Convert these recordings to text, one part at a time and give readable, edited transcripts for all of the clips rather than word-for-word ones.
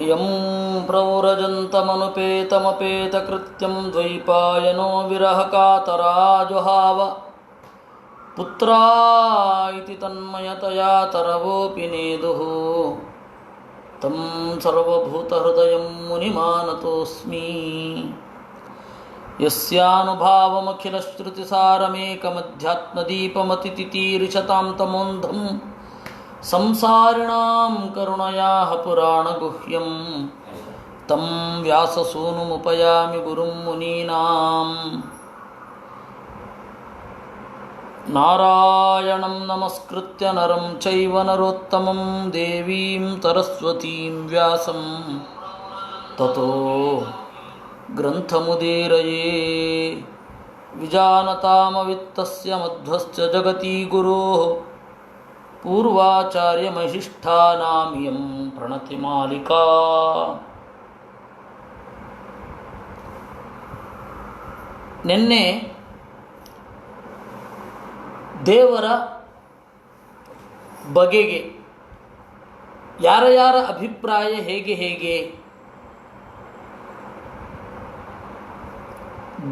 M ಪ್ರವ್ರಜಂತಮನುಪೇತಮಪೇತಕೃತ್ಯಂ ದ್ವೈಪಾಯನೋ ವಿರಹಕಾತರಾಜುಹಾವ ಪುತ್ರಾ ಇತಿ ತನ್ಮಯತಯಾ ತರವೋಪಿ ನೇದುಃ ತಂ ಸರ್ವಭೂತಹೃದಯಂ ಮುನಿಮಾನತೋಸ್ಮಿ. ಯಸ್ಯಾನುಭಾವಮಖಿಲಶ್ರುತಿಸಾರಮೇಕಮಧ್ಯಾತ್ಮದೀಪಮತಿತಿತೀರ್ಷತಾಂ ತಮೋಂಧಂ ಸಂಸಾರಿಣಾಂ ಕರುಣಯಾಃ ಪುರಾಣಗುಹ್ಯಂ ತಂ ವ್ಯಾಸಸೂನುಮುಪಯಾಮಿ ಗುರುಂ ಮುನೀನಾಂ. ನಾರಾಯಣಂ ನಮಸ್ಕೃತ್ಯ ನರಂ ಚೈವ ನರೋತ್ತಮಂ ದೇವೀಂ ಸರಸ್ವತೀಂ ವ್ಯಾಸಂ ತತೋ ಗ್ರಂಥಮುದೀರಯೇ. ವಿಜಾನತಾಮವಿತ್ತಸ್ಯ ಮಧ್ವಸ್ಯ ಜಗತಿ ಗುರೋಃ ಪೂರ್ವಾಚಾರ್ಯಮಹಿಷ್ಠಾನಾಮಿಯಂ ಪ್ರಣತಿ ಮಾಲಿಕಾ. ನಿನ್ನೆ ದೇವರ ಬಗೆಗೆ ಯಾರ ಯಾರ ಅಭಿಪ್ರಾಯ ಹೇಗೆ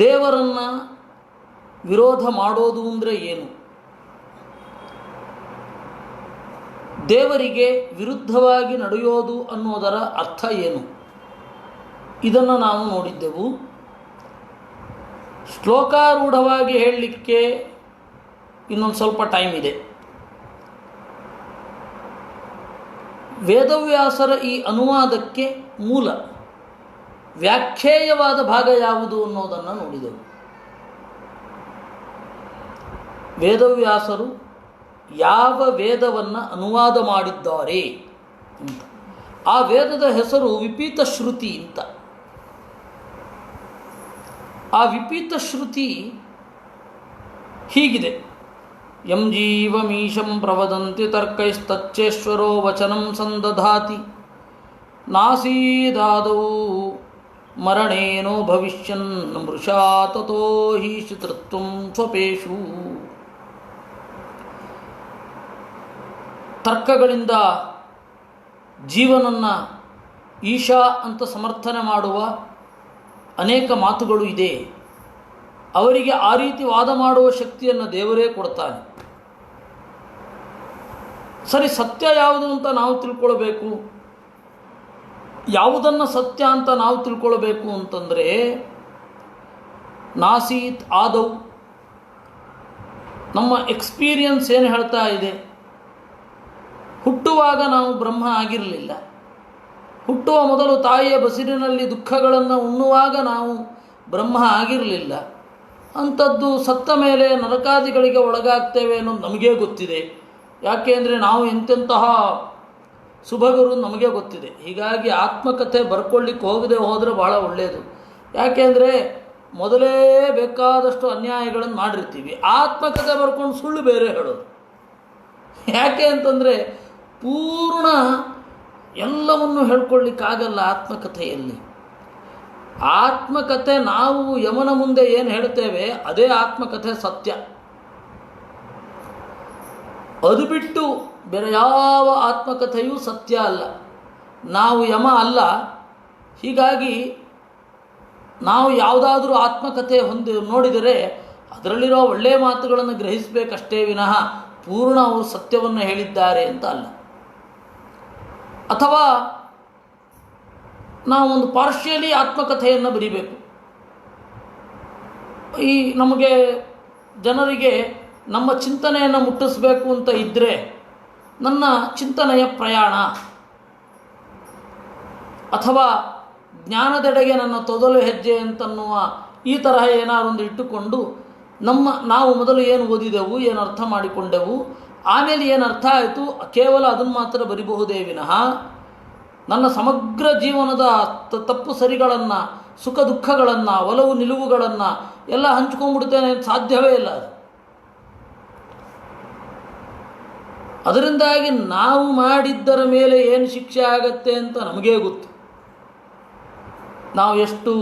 ದೇವರನ್ನು ವಿರೋಧ ಮಾಡೋದು ಅಂದರೆ ಏನು, ದೇವರಿಗೆ ವಿರುದ್ಧವಾಗಿ ನಡೆಯೋದು ಅನ್ನೋದರ ಅರ್ಥ ಏನು, ಇದನ್ನು ನಾವು ನೋಡಿದ್ದೆವು. ಶ್ಲೋಕಾರೂಢವಾಗಿ ಹೇಳಲಿಕ್ಕೆ ಇನ್ನೊಂದು ಸ್ವಲ್ಪ ಟೈಮ್ ಇದೆ. ವೇದವ್ಯಾಸರ ಈ ಅನುವಾದಕ್ಕೆ ಮೂಲ ವ್ಯಾಖ್ಯೇಯವಾದ ಭಾಗ ಯಾವುದು ಅನ್ನೋದನ್ನು ನೋಡಿದೆವು. ವೇದವ್ಯಾಸರು ಯಾವ ವೇದವನ್ನು ಅನುವಾದ ಮಾಡಿದ್ದಾರೆ ಅಂತ. ಆ ವೇದದ ಹೆಸರು ವಿಪೀತ ಶ್ರುತಿ ಅಂತ. ಆ ವಿಪೀತ ಶ್ರುತಿ ಹೀಗಿದೆ: ಯಂ ಜೀವಮೀಶಂ ಪ್ರವದಂತಿ ತರ್ಕೈಸ್ತಚ್ಚೇಶ್ವರೋ ವಚನಂ ಸಂದಧಾತಿ ನಾಸೀದಾದೌ ಮರಣೇನೋ ಭವಿಷ್ಯನ್ ಮೃಷಾ ತತೋ ಹಿ ಶುತೃತ್ವಂ ಸ್ವಪೇಷು. ತರ್ಕಗಳಿಂದ ಜೀವನನ್ನು ಈಶಾ ಅಂತ ಸಮರ್ಥನೆ ಮಾಡುವ ಅನೇಕ ಮಾತುಗಳು ಇದೆ. ಅವರಿಗೆ ಆ ರೀತಿ ವಾದ ಮಾಡುವ ಶಕ್ತಿಯನ್ನು ದೇವರೇ ಕೊಡ್ತಾನೆ. ಸರಿ, ಸತ್ಯ ಯಾವುದು ಅಂತ ನಾವು ತಿಳ್ಕೊಳ್ಬೇಕು. ಯಾವುದನ್ನು ಸತ್ಯ ಅಂತ ನಾವು ತಿಳ್ಕೊಳ್ಬೇಕು ಅಂತಂದರೆ, ನಾಸೀತ್ ಆದೌ, ನಮ್ಮ ಎಕ್ಸ್ಪೀರಿಯನ್ಸ್ ಏನು ಹೇಳ್ತಾ ಇದೆ. ಹುಟ್ಟುವಾಗ ನಾವು ಬ್ರಹ್ಮ ಆಗಿರಲಿಲ್ಲ. ಹುಟ್ಟುವ ಮೊದಲು ತಾಯಿಯ ಬಸಿರಿನಲ್ಲಿ ದುಃಖಗಳನ್ನು ಉಣ್ಣುವಾಗ ನಾವು ಬ್ರಹ್ಮ ಆಗಿರಲಿಲ್ಲ. ಅಂಥದ್ದು ಸತ್ತ ಮೇಲೆ ನರಕಾದಿಗಳಿಗೆ ಒಳಗಾಗ್ತೇವೆ ಅನ್ನೋದು ನಮಗೇ ಗೊತ್ತಿದೆ. ಯಾಕೆ ಅಂದರೆ ನಾವು ಎಂತೆಂತಹ ಸುಭಗರು ನಮಗೆ ಗೊತ್ತಿದೆ. ಹೀಗಾಗಿ ಆತ್ಮಕಥೆ ಬರ್ಕೊಳ್ಳಿಕ್ಕೆ ಹೋಗದೆ ಹೋದರೆ ಭಾಳ ಒಳ್ಳೆಯದು. ಯಾಕೆಂದರೆ ಮೊದಲೇ ಬೇಕಾದಷ್ಟು ಅನ್ಯಾಯಗಳನ್ನು ಮಾಡಿರ್ತೀವಿ. ಆತ್ಮಕಥೆ ಬರ್ಕೊಂಡು ಸುಳ್ಳು ಬೇರೆ ಹೇಳೋದು. ಯಾಕೆ ಅಂತಂದರೆ ಪೂರ್ಣ ಎಲ್ಲವನ್ನು ಹೇಳ್ಕೊಳ್ಳಿಕ್ಕಾಗಲ್ಲ ಆತ್ಮಕಥೆಯಲ್ಲಿ. ಆತ್ಮಕಥೆ ನಾವು ಯಮನ ಮುಂದೆ ಏನು ಹೇಳ್ತೇವೆ ಅದೇ ಆತ್ಮಕಥೆ ಸತ್ಯ. ಅದು ಬಿಟ್ಟು ಬೇರೆ ಯಾವ ಆತ್ಮಕಥೆಯೂ ಸತ್ಯ ಅಲ್ಲ. ನಾವು ಯಮ ಅಲ್ಲ. ಹೀಗಾಗಿ ನಾವು ಯಾವುದಾದ್ರೂ ಆತ್ಮಕಥೆ ನೋಡಿದರೆ ಅದರಲ್ಲಿರೋ ಒಳ್ಳೆಯ ಮಾತುಗಳನ್ನು ಗ್ರಹಿಸಬೇಕಷ್ಟೇ ವಿನಃ ಪೂರ್ಣ ಅವರು ಸತ್ಯವನ್ನು ಹೇಳಿದ್ದಾರೆ ಅಂತ ಅಲ್ಲ. ಅಥವಾ ನಾವೊಂದು ಪಾರ್ಷಿಯಲಿ ಆತ್ಮಕಥೆಯನ್ನು ಬರೀಬೇಕು. ಈ ನಮಗೆ ಜನರಿಗೆ ನಮ್ಮ ಚಿಂತನೆಯನ್ನು ಮುಟ್ಟಿಸಬೇಕು ಅಂತ ಇದ್ದರೆ ನನ್ನ ಚಿಂತನೆಯ ಪ್ರಯಾಣ ಅಥವಾ ಜ್ಞಾನದೆಡೆಗೆ ನನ್ನ ತೊದಲು ಹೆಜ್ಜೆ ಅಂತನ್ನುವ ಈ ತರಹ ಏನಾರೊಂದು ಇಟ್ಟುಕೊಂಡು ನಾವು ಮೊದಲು ಏನು ಓದಿದೆವು, ಏನು ಅರ್ಥ ಮಾಡಿಕೊಂಡೆವು, ಆಮೇಲೆ ಏನು ಅರ್ಥ ಆಯಿತು, ಕೇವಲ ಅದನ್ನು ಮಾತ್ರ ಬರಿಬಹುದೇ ವಿನಃ ನನ್ನ ಸಮಗ್ರ ಜೀವನದ ತಪ್ಪು ಸರಿಗಳನ್ನು, ಸುಖ ದುಃಖಗಳನ್ನು, ಒಲವು ನಿಲುವುಗಳನ್ನು ಎಲ್ಲ ಹಂಚ್ಕೊಂಡ್ಬಿಡ್ತೇನೆ ಸಾಧ್ಯವೇ ಇಲ್ಲ. ಅದರಿಂದಾಗಿ ನಾವು ಮಾಡಿದ್ದರ ಮೇಲೆ ಏನು ಶಿಕ್ಷೆ ಆಗತ್ತೆ ಅಂತ ನಮಗೇ ಗೊತ್ತು. ನಾವು ಎಷ್ಟು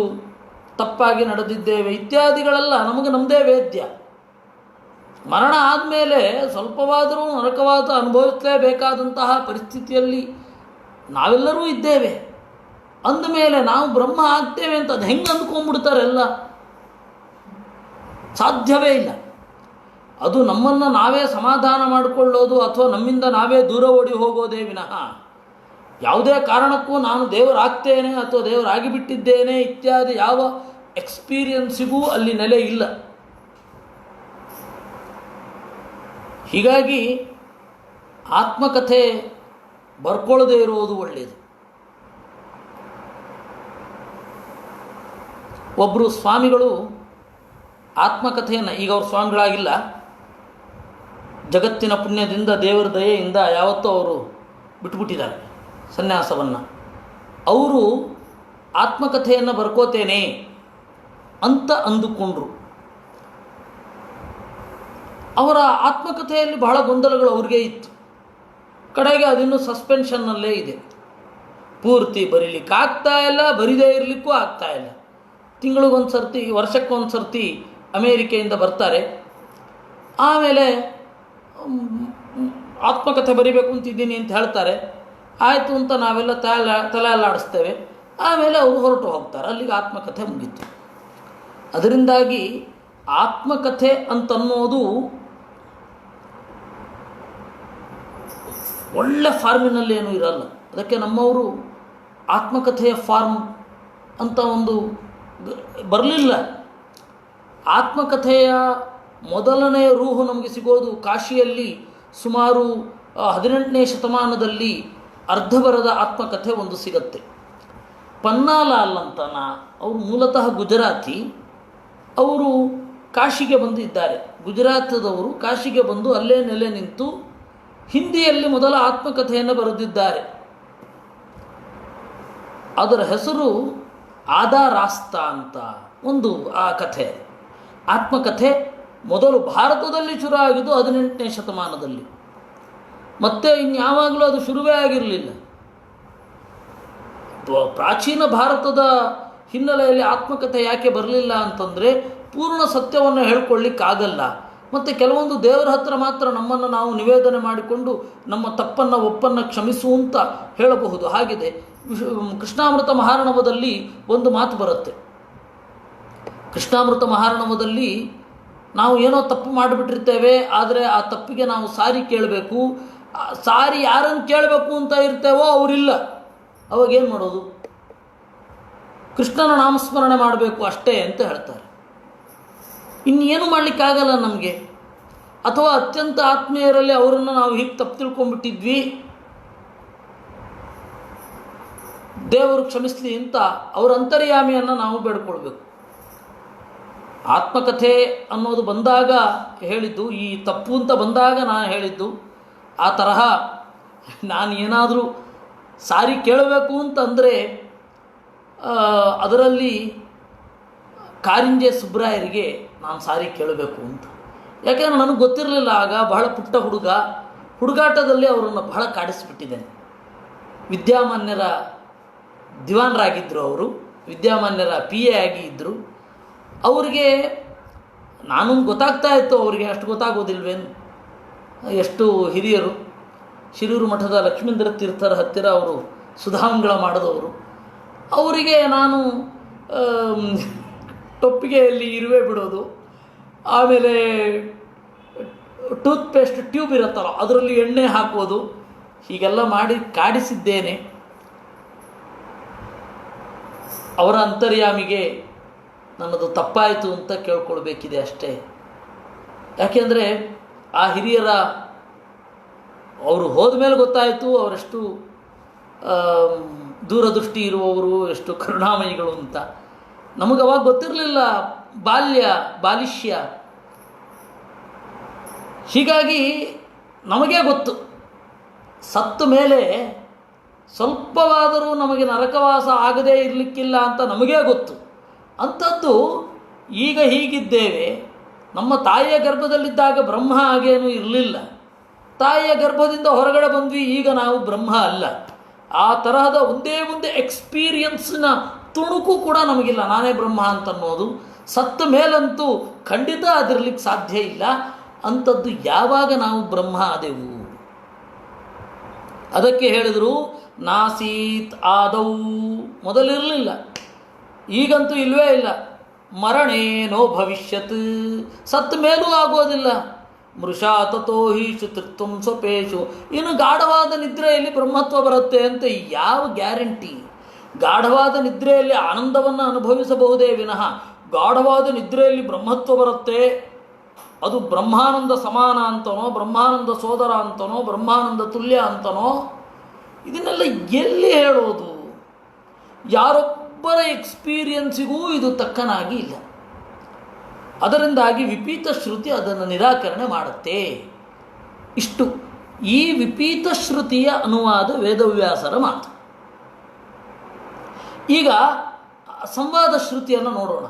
ತಪ್ಪಾಗಿ ನಡೆದಿದ್ದೇವೆ ಇತ್ಯಾದಿಗಳೆಲ್ಲ ನಮಗೆ ನಮ್ಮದೇ ವೇದ್ಯ. ಮರಣ ಆದಮೇಲೆ ಸ್ವಲ್ಪವಾದರೂ ನರಕವಾದ ಅನುಭವಿಸಲೇಬೇಕಾದಂತಹ ಪರಿಸ್ಥಿತಿಯಲ್ಲಿ ನಾವೆಲ್ಲರೂ ಇದ್ದೇವೆ. ಅಂದಮೇಲೆ ನಾವು ಬ್ರಹ್ಮ ಆಗ್ತೇವೆ ಅಂತ ಅದು ಹೆಂಗೆ ಅಂದ್ಕೊಂಡ್ಬಿಡ್ತಾರೆ ಎಲ್ಲ? ಸಾಧ್ಯವೇ ಇಲ್ಲ. ಅದು ನಮ್ಮನ್ನು ನಾವೇ ಸಮಾಧಾನ ಮಾಡಿಕೊಳ್ಳೋದು ಅಥವಾ ನಮ್ಮಿಂದ ನಾವೇ ದೂರ ಓಡಿ ಹೋಗೋದೇ ವಿನಃ ಯಾವುದೇ ಕಾರಣಕ್ಕೂ ನಾನು ದೇವರಾಗ್ತೇನೆ ಅಥವಾ ದೇವರಾಗಿಬಿಟ್ಟಿದ್ದೇನೆ ಇತ್ಯಾದಿ ಯಾವ ಎಕ್ಸ್ಪೀರಿಯನ್ಸಿಗೂ ಅಲ್ಲಿ ನೆಲೆ ಇಲ್ಲ. ಹೀಗಾಗಿ ಆತ್ಮಕಥೆ ಬರ್ಕೊಳ್ಳದೇ ಇರುವುದು ಒಳ್ಳೆಯದು. ಒಬ್ಬರು ಸ್ವಾಮಿಗಳು ಆತ್ಮಕಥೆಯನ್ನು, ಈಗ ಅವರು ಸ್ವಾಮಿಗಳಾಗಿಲ್ಲ, ಜಗತ್ತಿನ ಪುಣ್ಯದಿಂದ ದೇವರ ದಯೆಯಿಂದ ಯಾವತ್ತೂ ಅವರು ಬಿಟ್ಬಿಟ್ಟಿದ್ದಾರೆ ಸನ್ಯಾಸವನ್ನು. ಅವರು ಆತ್ಮಕಥೆಯನ್ನು ಬರ್ಕೋತೇನೆ ಅಂತ ಅಂದುಕೊಂಡ್ರು. ಅವರ ಆತ್ಮಕಥೆಯಲ್ಲಿ ಬಹಳ ಗೊಂದಲಗಳು ಅವ್ರಿಗೆ ಇತ್ತು. ಕಡೆಗೆ ಅದಿನ್ನೂ ಸಸ್ಪೆನ್ಷನ್ನಲ್ಲೇ ಇದೆ. ಪೂರ್ತಿ ಬರೀಲಿಕ್ಕೆ ಆಗ್ತಾ ಇಲ್ಲ, ಬರಿದೇ ಇರಲಿಕ್ಕೂ ಆಗ್ತಾ ಇಲ್ಲ. ತಿಂಗಳಿಗೊಂದು ಸರ್ತಿ, ವರ್ಷಕ್ಕೊಂದು ಸರ್ತಿ ಅಮೇರಿಕೆಯಿಂದ ಬರ್ತಾರೆ. ಆಮೇಲೆ ಆತ್ಮಕಥೆ ಬರಿಬೇಕು ಅಂತಿದ್ದೀನಿ ಅಂತ ಹೇಳ್ತಾರೆ. ಆಯಿತು ಅಂತ ನಾವೆಲ್ಲ ತಲೆ ಅಲ್ಲಾಡಿಸ್ತೇವೆ. ಆಮೇಲೆ ಅವರು ಹೊರಟು ಹೋಗ್ತಾರೆ. ಅಲ್ಲಿಗೆ ಆತ್ಮಕಥೆ ಮುಗೀತು. ಅದರಿಂದಾಗಿ ಆತ್ಮಕಥೆ ಅಂತನ್ನೋದು ಒಳ್ಳೆ ಫಾರ್ಮಿನಲ್ಲೇನೂ ಇರಲ್ಲ. ಅದಕ್ಕೆ ನಮ್ಮವರು ಆತ್ಮಕಥೆಯ ಫಾರ್ಮ್ ಅಂತ ಒಂದು ಬರಲಿಲ್ಲ. ಆತ್ಮಕಥೆಯ ಮೊದಲನೇ ರೂಹು ನಮಗೆ ಸಿಗೋದು ಕಾಶಿಯಲ್ಲಿ ಸುಮಾರು 18ನೇ ಶತಮಾನದಲ್ಲಿ ಅರ್ಧ ಬರದ ಆತ್ಮಕಥೆ ಒಂದು ಸಿಗತ್ತೆ. ಪನ್ನಾಲಾಲ್ ಅಂತನ, ಅವರು ಮೂಲತಃ ಗುಜರಾತಿ. ಅವರು ಕಾಶಿಗೆ ಬಂದಿದ್ದಾರೆ. ಗುಜರಾತದವರು ಕಾಶಿಗೆ ಬಂದು ಅಲ್ಲೇ ನೆಲೆ ನಿಂತು ಹಿಂದಿಯಲ್ಲಿ ಮೊದಲ ಆತ್ಮಕಥೆಯನ್ನು ಬರೆದಿದ್ದಾರೆ. ಅದರ ಹೆಸರು ಆದಾ ರಾಸ್ತಾ ಅಂತ ಒಂದು ಆ ಕಥೆ. ಆತ್ಮಕಥೆ ಮೊದಲು ಭಾರತದಲ್ಲಿ ಶುರು ಆಗಿದ್ದು 18ನೇ ಶತಮಾನದಲ್ಲಿ. ಮತ್ತೆ ಇನ್ಯಾವಾಗಲೂ ಅದು ಶುರುವೇ ಆಗಿರಲಿಲ್ಲ. ಪ್ರಾಚೀನ ಭಾರತದ ಹಿನ್ನೆಲೆಯಲ್ಲಿ ಆತ್ಮಕಥೆ ಯಾಕೆ ಬರಲಿಲ್ಲ ಅಂತಂದರೆ ಪೂರ್ಣ ಸತ್ಯವನ್ನು ಹೇಳ್ಕೊಳ್ಳಿಕ್ಕಾಗಲ್ಲ. ಮತ್ತು ಕೆಲವೊಂದು ದೇವರ ಹತ್ರ ಮಾತ್ರ ನಮ್ಮನ್ನು ನಾವು ನಿವೇದನೆ ಮಾಡಿಕೊಂಡು ನಮ್ಮ ತಪ್ಪನ್ನು ಒಪ್ಪನ್ನು ಕ್ಷಮಿಸು ಅಂತ ಹೇಳಬಹುದು. ಹಾಗಿದೆ ಕೃಷ್ಣಾಮೃತ ಮಹಾರ್ಣವದಲ್ಲಿ ಒಂದು ಮಾತು ಬರುತ್ತೆ. ಕೃಷ್ಣಾಮೃತ ಮಹಾರ್ಣವದಲ್ಲಿ ನಾವು ಏನೋ ತಪ್ಪು ಮಾಡಿಬಿಟ್ಟಿರ್ತೇವೆ, ಆದರೆ ಆ ತಪ್ಪಿಗೆ ನಾವು ಸಾರಿ ಕೇಳಬೇಕು. ಸಾರಿ ಯಾರನ್ನು ಕೇಳಬೇಕು ಅಂತ ಇರ್ತೇವೋ ಅವರಿಲ್ಲ. ಅವಾಗೇನು ಮಾಡೋದು? ಕೃಷ್ಣನ ನಾಮಸ್ಮರಣೆ ಮಾಡಬೇಕು ಅಷ್ಟೇ ಅಂತ ಹೇಳ್ತಾರೆ. ಇನ್ನೇನು ಮಾಡಲಿಕ್ಕಾಗಲ್ಲ ನಮಗೆ. ಅಥವಾ ಅತ್ಯಂತ ಆತ್ಮೀಯರಲ್ಲಿ ಅವರನ್ನು ನಾವು ಹೀಗೆ ತಪ್ಪು ತಿಳ್ಕೊಂಡ್ಬಿಟ್ಟಿದ್ವಿ, ದೇವರು ಕ್ಷಮಿಸಲಿ ಅಂತ ಅವರ ಅಂತರ್ಯಾಮಿಯನ್ನು ನಾವು ಬೇಡ್ಕೊಳ್ಬೇಕು. ಆತ್ಮಕಥೆ ಅನ್ನೋದು ಬಂದಾಗ ಹೇಳಿದ್ದು, ಈ ತಪ್ಪು ಅಂತ ಬಂದಾಗ ನಾನು ಹೇಳಿದ್ದು, ಆ ತರಹ ನಾನು ಏನಾದರೂ ಸಾರಿ ಕೇಳಬೇಕು ಅಂತಂದರೆ ಅದರಲ್ಲಿ ಕಾರಿಂಜೆ ಸುಬ್ರಾಯರಿಗೆ ನಾನು ಸಾರಿ ಕೇಳಬೇಕು ಅಂತ. ಯಾಕೆಂದರೆ ನನಗೆ ಗೊತ್ತಿರಲಿಲ್ಲ. ಆಗ ಬಹಳ ಪುಟ್ಟ ಹುಡುಗಾಟದಲ್ಲಿ ಅವರನ್ನು ಬಹಳ ಕಾಡಿಸಿಬಿಟ್ಟಿದ್ದೇನೆ. ವಿದ್ಯಾಮಾನ್ಯರ ದಿವಾನರಾಗಿದ್ದರು ಅವರು, ವಿದ್ಯಾಮಾನ್ಯರ PA ಆಗಿ ಇದ್ದರು. ಅವರಿಗೆ ನಾನು ಗೊತ್ತಾಗ್ತಾ ಇತ್ತು, ಅವರಿಗೆ ಅಷ್ಟು ಗೊತ್ತಾಗೋದಿಲ್ವೇನು. ಎಷ್ಟು ಹಿರಿಯರು, ಶಿರೂರು ಮಠದ ಲಕ್ಷ್ಮೀಂದ್ರ ತೀರ್ಥರ ಹತ್ತಿರ ಅವರು ಸುಧಾಂಗಳ ಮಾಡಿದವರು. ಅವರಿಗೆ ನಾನು ಟೊಪ್ಪಿಗೆಯಲ್ಲಿ ಇರುವೆ ಬಿಡೋದು, ಆಮೇಲೆ ಟೂತ್ಪೇಸ್ಟ್ ಟ್ಯೂಬ್ ಇರುತ್ತಲ್ಲ ಅದರಲ್ಲಿ ಎಣ್ಣೆ ಹಾಕೋದು, ಹೀಗೆಲ್ಲ ಮಾಡಿ ಕಾಡಿಸಿದ್ದೇನೆ. ಅವರ ಅಂತರ್ಯಾಮಿಗೆ ನನ್ನದು ತಪ್ಪಾಯಿತು ಅಂತ ಕೇಳ್ಕೊಳ್ಬೇಕಿದೆ ಅಷ್ಟೇ. ಯಾಕೆಂದರೆ ಆ ಹಿರಿಯರ ಅವರು ಹೋದ ಮೇಲೆ ಗೊತ್ತಾಯಿತು ಅವರೆಷ್ಟು ದೂರದೃಷ್ಟಿ ಇರುವವರು, ಎಷ್ಟು ಕರುಣಾಮಯಿಗಳು ಅಂತ. ನಮಗವಾಗ ಗೊತ್ತಿರಲಿಲ್ಲ, ಬಾಲಿಷ್ಯ. ಹೀಗಾಗಿ ನಮಗೇ ಗೊತ್ತು, ಸತ್ತ ಮೇಲೆ ಸ್ವಲ್ಪವಾದರೂ ನಮಗೆ ನರಕವಾಸ ಆಗದೇ ಇರಲಿಕ್ಕಿಲ್ಲ ಅಂತ ನಮಗೇ ಗೊತ್ತು. ಅಂಥದ್ದು ಈಗ ಹೀಗಿದ್ದೇವೆ. ನಮ್ಮ ತಾಯಿಯ ಗರ್ಭದಲ್ಲಿದ್ದಾಗ ಬ್ರಹ್ಮ ಹಾಗೇನೂ ಇರಲಿಲ್ಲ. ತಾಯಿಯ ಗರ್ಭದಿಂದ ಹೊರಗಡೆ ಬಂದ್ವಿ, ಈಗ ನಾವು ಬ್ರಹ್ಮ ಅಲ್ಲ. ಆ ತರಹದ ಒಂದೇ ಎಕ್ಸ್ಪೀರಿಯನ್ಸ್ನ ತುಣುಕು ಕೂಡ ನಮಗಿಲ್ಲ. ನಾನೇ ಬ್ರಹ್ಮ ಅಂತನ್ನೋದು ಸತ್ತ ಮೇಲಂತೂ ಖಂಡಿತ ಅದಿರಲಿಕ್ಕೆ ಸಾಧ್ಯ ಇಲ್ಲ. ಅಂಥದ್ದು ಯಾವಾಗ ನಾವು ಬ್ರಹ್ಮ ಆದೆವು? ಅದಕ್ಕೆ ಹೇಳಿದರು ನಾಸೀತ್ ಆದೌ, ಮೊದಲಿರಲಿಲ್ಲ, ಈಗಂತೂ ಇಲ್ಲವೇ ಇಲ್ಲ. ಮರಣೇನೋ ಭವಿಷ್ಯತ್, ಸತ್ತ ಮೇಲೂ ಆಗೋದಿಲ್ಲ. ಮೃಷಾ ತಥೋ ಹಿ ಶುತೃತ್ವಂ ಸ್ವಪೇಶು, ಇನ್ನು ಗಾಢವಾದ ನಿದ್ರೆಯಲ್ಲಿ ಬ್ರಹ್ಮತ್ವ ಬರುತ್ತೆ ಅಂತ ಯಾವ ಗ್ಯಾರಂಟಿ? ಗಾಢವಾದ ನಿದ್ರೆಯಲ್ಲಿ ಆನಂದವನ್ನು ಅನುಭವಿಸಬಹುದೇ ವಿನಃ ಗಾಢವಾದ ನಿದ್ರೆಯಲ್ಲಿ ಬ್ರಹ್ಮತ್ವ ಬರುತ್ತೆ, ಅದು ಬ್ರಹ್ಮಾನಂದ ಸಮಾನ ಅಂತನೋ, ಬ್ರಹ್ಮಾನಂದ ಸೋದರ ಅಂತನೋ, ಬ್ರಹ್ಮಾನಂದ ತುಲ್ಯ ಅಂತನೋ, ಇದನ್ನೆಲ್ಲ ಎಲ್ಲಿ ಹೇಳೋದು? ಯಾರೊಬ್ಬರ ಎಕ್ಸ್ಪೀರಿಯನ್ಸಿಗೂ ಇದು ತಕ್ಕನಾಗಿ ಇಲ್ಲ. ಅದರಿಂದಾಗಿ ವಿಪೀತ ಶ್ರುತಿ ಅದನ್ನು ನಿರಾಕರಣೆ ಮಾಡುತ್ತೆ. ಇಷ್ಟು ಈ ವಿಪೀತ ಶ್ರುತಿಯ ಅನುವಾದ ವೇದವ್ಯಾಸರ ಮಾತು. ಈಗ ಸಂವಾದ ಶ್ರುತಿಯನ್ನು ನೋಡೋಣ,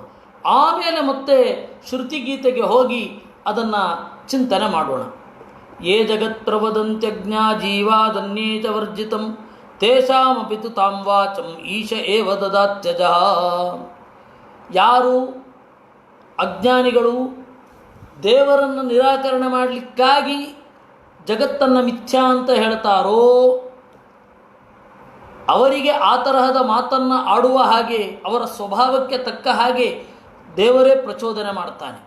ಆಮೇಲೆ ಮತ್ತೆ ಶ್ರುತಿಗೀತೆಗೆ ಹೋಗಿ ಅದನ್ನು ಚಿಂತನೆ ಮಾಡೋಣ. ಯೇ ಜಗತ್ಪ್ರವದಂತ್ಯಜ್ಞಾ ಜೀವಾದನ್ಯೇ ಚ ವರ್ಜಿತಂ ತೇಷಾಮಪಿ ತು ತಾಂ ವಾಚಂ ಈಶ ಏವ ದದಾತ್ಯಜ. ಯಾರು ಅಜ್ಞಾನಿಗಳು ದೇವರನ್ನು ನಿರಾಕರಣೆ ಮಾಡಲಿಕ್ಕಾಗಿ ಜಗತ್ತನ್ನು ಮಿಥ್ಯಾ ಅಂತ ಹೇಳ್ತಾರೋ ಅವರಿಗೆ ಆ ತರಹದ ಮಾತನ್ನು ಆಡುವ ಹಾಗೆ ಅವರ ಸ್ವಭಾವಕ್ಕೆ ತಕ್ಕ ಹಾಗೆ ದೇವರೇ ಪ್ರಚೋದನೆ ಮಾಡ್ತಾನೆ.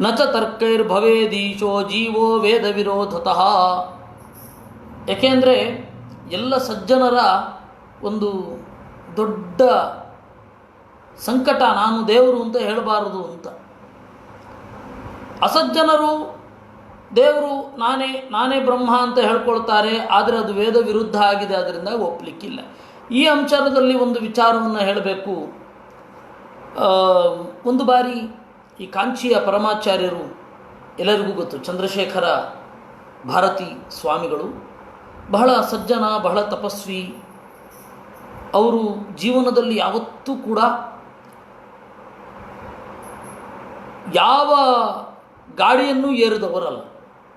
ನಚ ತರ್ಕೈರ್ಭವೇದೀಶೋ ಜೀವೋ ವೇದ ವಿರೋಧತಃ. ಏಕೆಂದರೆ ಎಲ್ಲ ಸಜ್ಜನರ ಒಂದು ದೊಡ್ಡ ಸಂಕಟ ನಾನು ದೇವರು ಅಂತ ಹೇಳಬಾರದು ಅಂತ. ಅಸಜ್ಜನರು ದೇವರು ನಾನೇ ಬ್ರಹ್ಮ ಅಂತ ಹೇಳ್ಕೊಳ್ತಾರೆ, ಆದರೆ ಅದು ವೇದ ವಿರುದ್ಧ ಆಗಿದೆ, ಅದರಿಂದ ಒಪ್ಪಲಿಕ್ಕಿಲ್ಲ. ಈ ಅಂಶದಲ್ಲಿ ಒಂದು ವಿಚಾರವನ್ನು ಹೇಳಬೇಕು. ಒಂದು ಬಾರಿ ಈ ಕಾಂಚಿಯ ಪರಮಾಚಾರ್ಯರು, ಎಲ್ಲರಿಗೂ ಗೊತ್ತು, ಚಂದ್ರಶೇಖರ ಭಾರತಿ ಸ್ವಾಮಿಗಳು ಬಹಳ ಸಜ್ಜನ, ಬಹಳ ತಪಸ್ವಿ. ಅವರು ಜೀವನದಲ್ಲಿ ಯಾವತ್ತೂ ಕೂಡ ಯಾವ ಗಾಡಿಯನ್ನು ಏರಿದವರಲ್ಲ,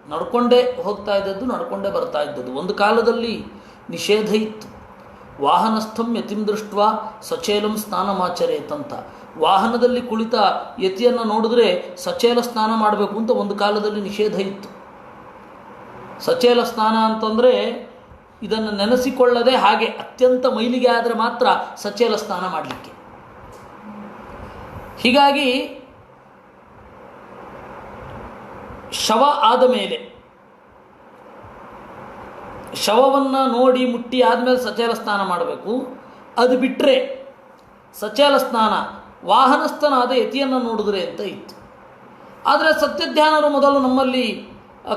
ನಡ್ಕೊಂಡೇ ಹೋಗ್ತಾ ಇದ್ದದ್ದು, ನಡ್ಕೊಂಡೇ ಬರ್ತಾ ಇದ್ದದ್ದು. ಒಂದು ಕಾಲದಲ್ಲಿ ನಿಷೇಧ ಇತ್ತು. ವಾಹನಸ್ಥಂ ಯತಿಂ ದೃಷ್ಟ ಸಚೇಲಂ ಸ್ನಾನಮಾಚರೇತ್ ಅಂತ. ವಾಹನದಲ್ಲಿ ಕುಳಿತ ಯತಿಯನ್ನು ನೋಡಿದ್ರೆ ಸಚೇಲ ಸ್ನಾನ ಮಾಡಬೇಕು ಅಂತ ಒಂದು ಕಾಲದಲ್ಲಿ ನಿಷೇಧ ಇತ್ತು. ಸಚೇಲ ಸ್ನಾನ ಅಂತಂದರೆ ಇದನ್ನು ನೆನೆಸಿಕೊಳ್ಳದೆ ಹಾಗೆ ಅತ್ಯಂತ ಮೈಲಿಗೆ ಆದರೆ ಮಾತ್ರ ಸಚೇಲ ಸ್ನಾನ ಮಾಡಲಿಕ್ಕೆ. ಹೀಗಾಗಿ ಶವ ಆದ ಮೇಲೆ, ಶವವನ್ನು ನೋಡಿ ಮುಟ್ಟಿ ಆದಮೇಲೆ ಸಚೇಲ ಸ್ನಾನ ಮಾಡಬೇಕು. ಅದು ಬಿಟ್ಟರೆ ಸಚೇಲ ಸ್ನಾನ ವಾಹನಸ್ಥನಾದ ಯತಿಯನ್ನು ನೋಡಿದ್ರೆ ಅಂತ ಇತ್ತು. ಆದರೆ ಸತ್ಯಧ್ಯಾನರು ಮೊದಲು ನಮ್ಮಲ್ಲಿ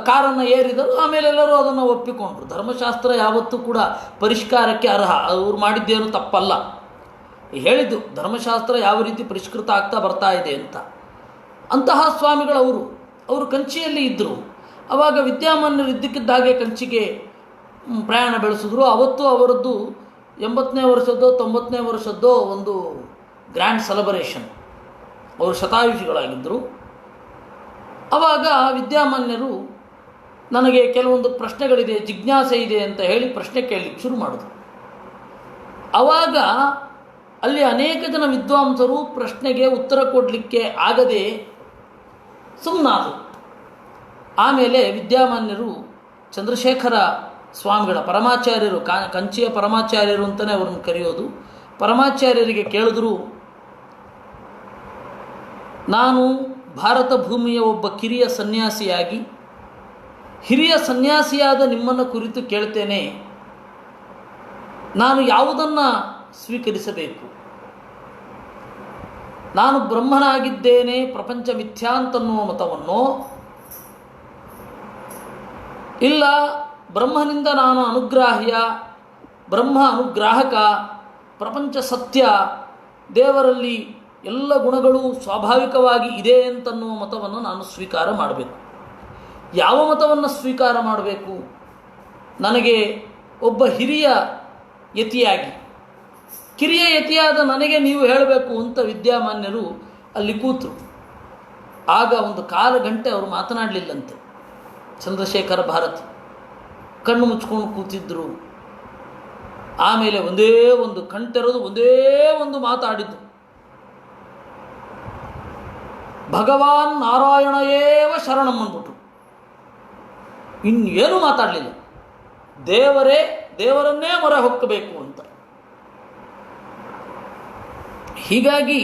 ಕಾರನ್ನು ಏರಿದರು, ಆಮೇಲೆ ಎಲ್ಲರೂ ಅದನ್ನು ಒಪ್ಪಿಕೊಂಡರು. ಧರ್ಮಶಾಸ್ತ್ರ ಯಾವತ್ತೂ ಕೂಡ ಪರಿಷ್ಕಾರಕ್ಕೆ ಅರ್ಹ, ಅವರು ಮಾಡಿದ್ದೇನು ತಪ್ಪಲ್ಲ. ಹೇಳಿದ್ದು ಧರ್ಮಶಾಸ್ತ್ರ ಯಾವ ರೀತಿ ಪರಿಷ್ಕೃತ ಆಗ್ತಾ ಬರ್ತಾ ಇದೆ ಅಂತ. ಅಂತಹ ಸ್ವಾಮಿಗಳವರು ಕಂಚಿಯಲ್ಲಿ ಇದ್ದರು. ಆವಾಗ ವಿದ್ಯಾಮಾನ್ಯರು ಇದ್ದಕ್ಕಿದ್ದಾಗೆ ಕಂಚಿಗೆ ಪ್ರಯಾಣ ಬೆಳೆಸಿದ್ರು. ಅವತ್ತು ಅವರದ್ದು 80ನೇ ವರ್ಷದ್ದೋ 90ನೇ ವರ್ಷದ್ದೋ ಒಂದು ಗ್ರ್ಯಾಂಡ್ ಸೆಲೆಬ್ರೇಷನ್. ಅವರು ಶತಾಯುಷಿಗಳಾಗಿದ್ದರು. ಆವಾಗ ವಿದ್ಯಾಮಾನ್ಯರು ನನಗೆ ಕೆಲವೊಂದು ಪ್ರಶ್ನೆಗಳಿದೆ, ಜಿಜ್ಞಾಸೆ ಇದೆ ಅಂತ ಹೇಳಿ ಪ್ರಶ್ನೆ ಕೇಳಲಿಕ್ಕೆ ಶುರು ಮಾಡಿದ್ರು. ಆವಾಗ ಅಲ್ಲಿ ಅನೇಕ ಜನ ವಿದ್ವಾಂಸರು ಪ್ರಶ್ನೆಗೆ ಉತ್ತರ ಕೊಡಲಿಕ್ಕೆ ಆಗದೆ ಸುಮ್ಮನಾದರು. ಆಮೇಲೆ ವಿದ್ಯಾಮಾನ್ಯರು ಚಂದ್ರಶೇಖರ ಸ್ವಾಮಿಗಳ ಪರಮಾಚಾರ್ಯರು, ಕಂಚಿಯ ಪರಮಾಚಾರ್ಯರು ಅಂತಲೇ ಅವ್ರನ್ನ ಕರೆಯೋದು, ಪರಮಾಚಾರ್ಯರಿಗೆ ಕೇಳಿದ್ರು, ನಾನು ಭಾರತ ಭೂಮಿಯ ಒಬ್ಬ ಕಿರಿಯ ಸನ್ಯಾಸಿಯಾಗಿ ಹಿರಿಯ ಸನ್ಯಾಸಿಯಾದ ನಿಮ್ಮನ್ನು ಕುರಿತು ಕೇಳ್ತೇನೆ, ನಾನು ಯಾವುದನ್ನು ಸ್ವೀಕರಿಸಬೇಕು? ನಾನು ಬ್ರಹ್ಮನಾಗಿದ್ದೇನೆ, ಪ್ರಪಂಚ ಮಿಥ್ಯಾ ಅಂತನ್ನುವ ಮತವನ್ನೋ, ಇಲ್ಲ ಬ್ರಹ್ಮನಿಂದ ನಾನು ಅನುಗ್ರಾಹ್ಯ, ಬ್ರಹ್ಮ ಅನುಗ್ರಾಹಕ, ಪ್ರಪಂಚ ಸತ್ಯ, ದೇವರಲ್ಲಿ ಎಲ್ಲ ಗುಣಗಳು ಸ್ವಾಭಾವಿಕವಾಗಿ ಇದೆ ಅಂತನ್ನುವ ಮತವನ್ನು ನಾನು ಸ್ವೀಕಾರ ಮಾಡಬೇಕು. ಯಾವ ಮತವನ್ನು ಸ್ವೀಕಾರ ಮಾಡಬೇಕು? ನನಗೆ ಒಬ್ಬ ಹಿರಿಯ ಯತಿಯಾಗಿ, ಕಿರಿಯ ಯತಿಯಾದ ನನಗೆ ನೀವು ಹೇಳಬೇಕು ಅಂತ ವಿದ್ಯಾಮಾನ್ಯರು ಅಲ್ಲಿ ಕೂತರು. ಆಗ ಒಂದು ಕಾಲು ಗಂಟೆ ಅವರು ಮಾತನಾಡಲಿಲ್ಲಂತೆ. ಚಂದ್ರಶೇಖರ ಭಾರತಿ ಕಣ್ಣು ಮುಚ್ಕೊಂಡು ಕೂತಿದ್ದರು. ಆಮೇಲೆ ಒಂದೇ ಒಂದು ಕಣ್ತೆರೆದು ಒಂದೇ ಒಂದು ಮಾತಾಡಿದ್ದು, ಭಗವಾನ್ ನಾರಾಯಣ ಏವ ಶರಣಂ ಅಂದ್ಬಿಟ್ರು. ಇನ್ನೇನು ಮಾತಾಡಲಿಲ್ಲ. ದೇವರನ್ನೇ ಮೊರೆ ಹೊಕ್ಕಬೇಕು ಅಂತ. ಹೀಗಾಗಿ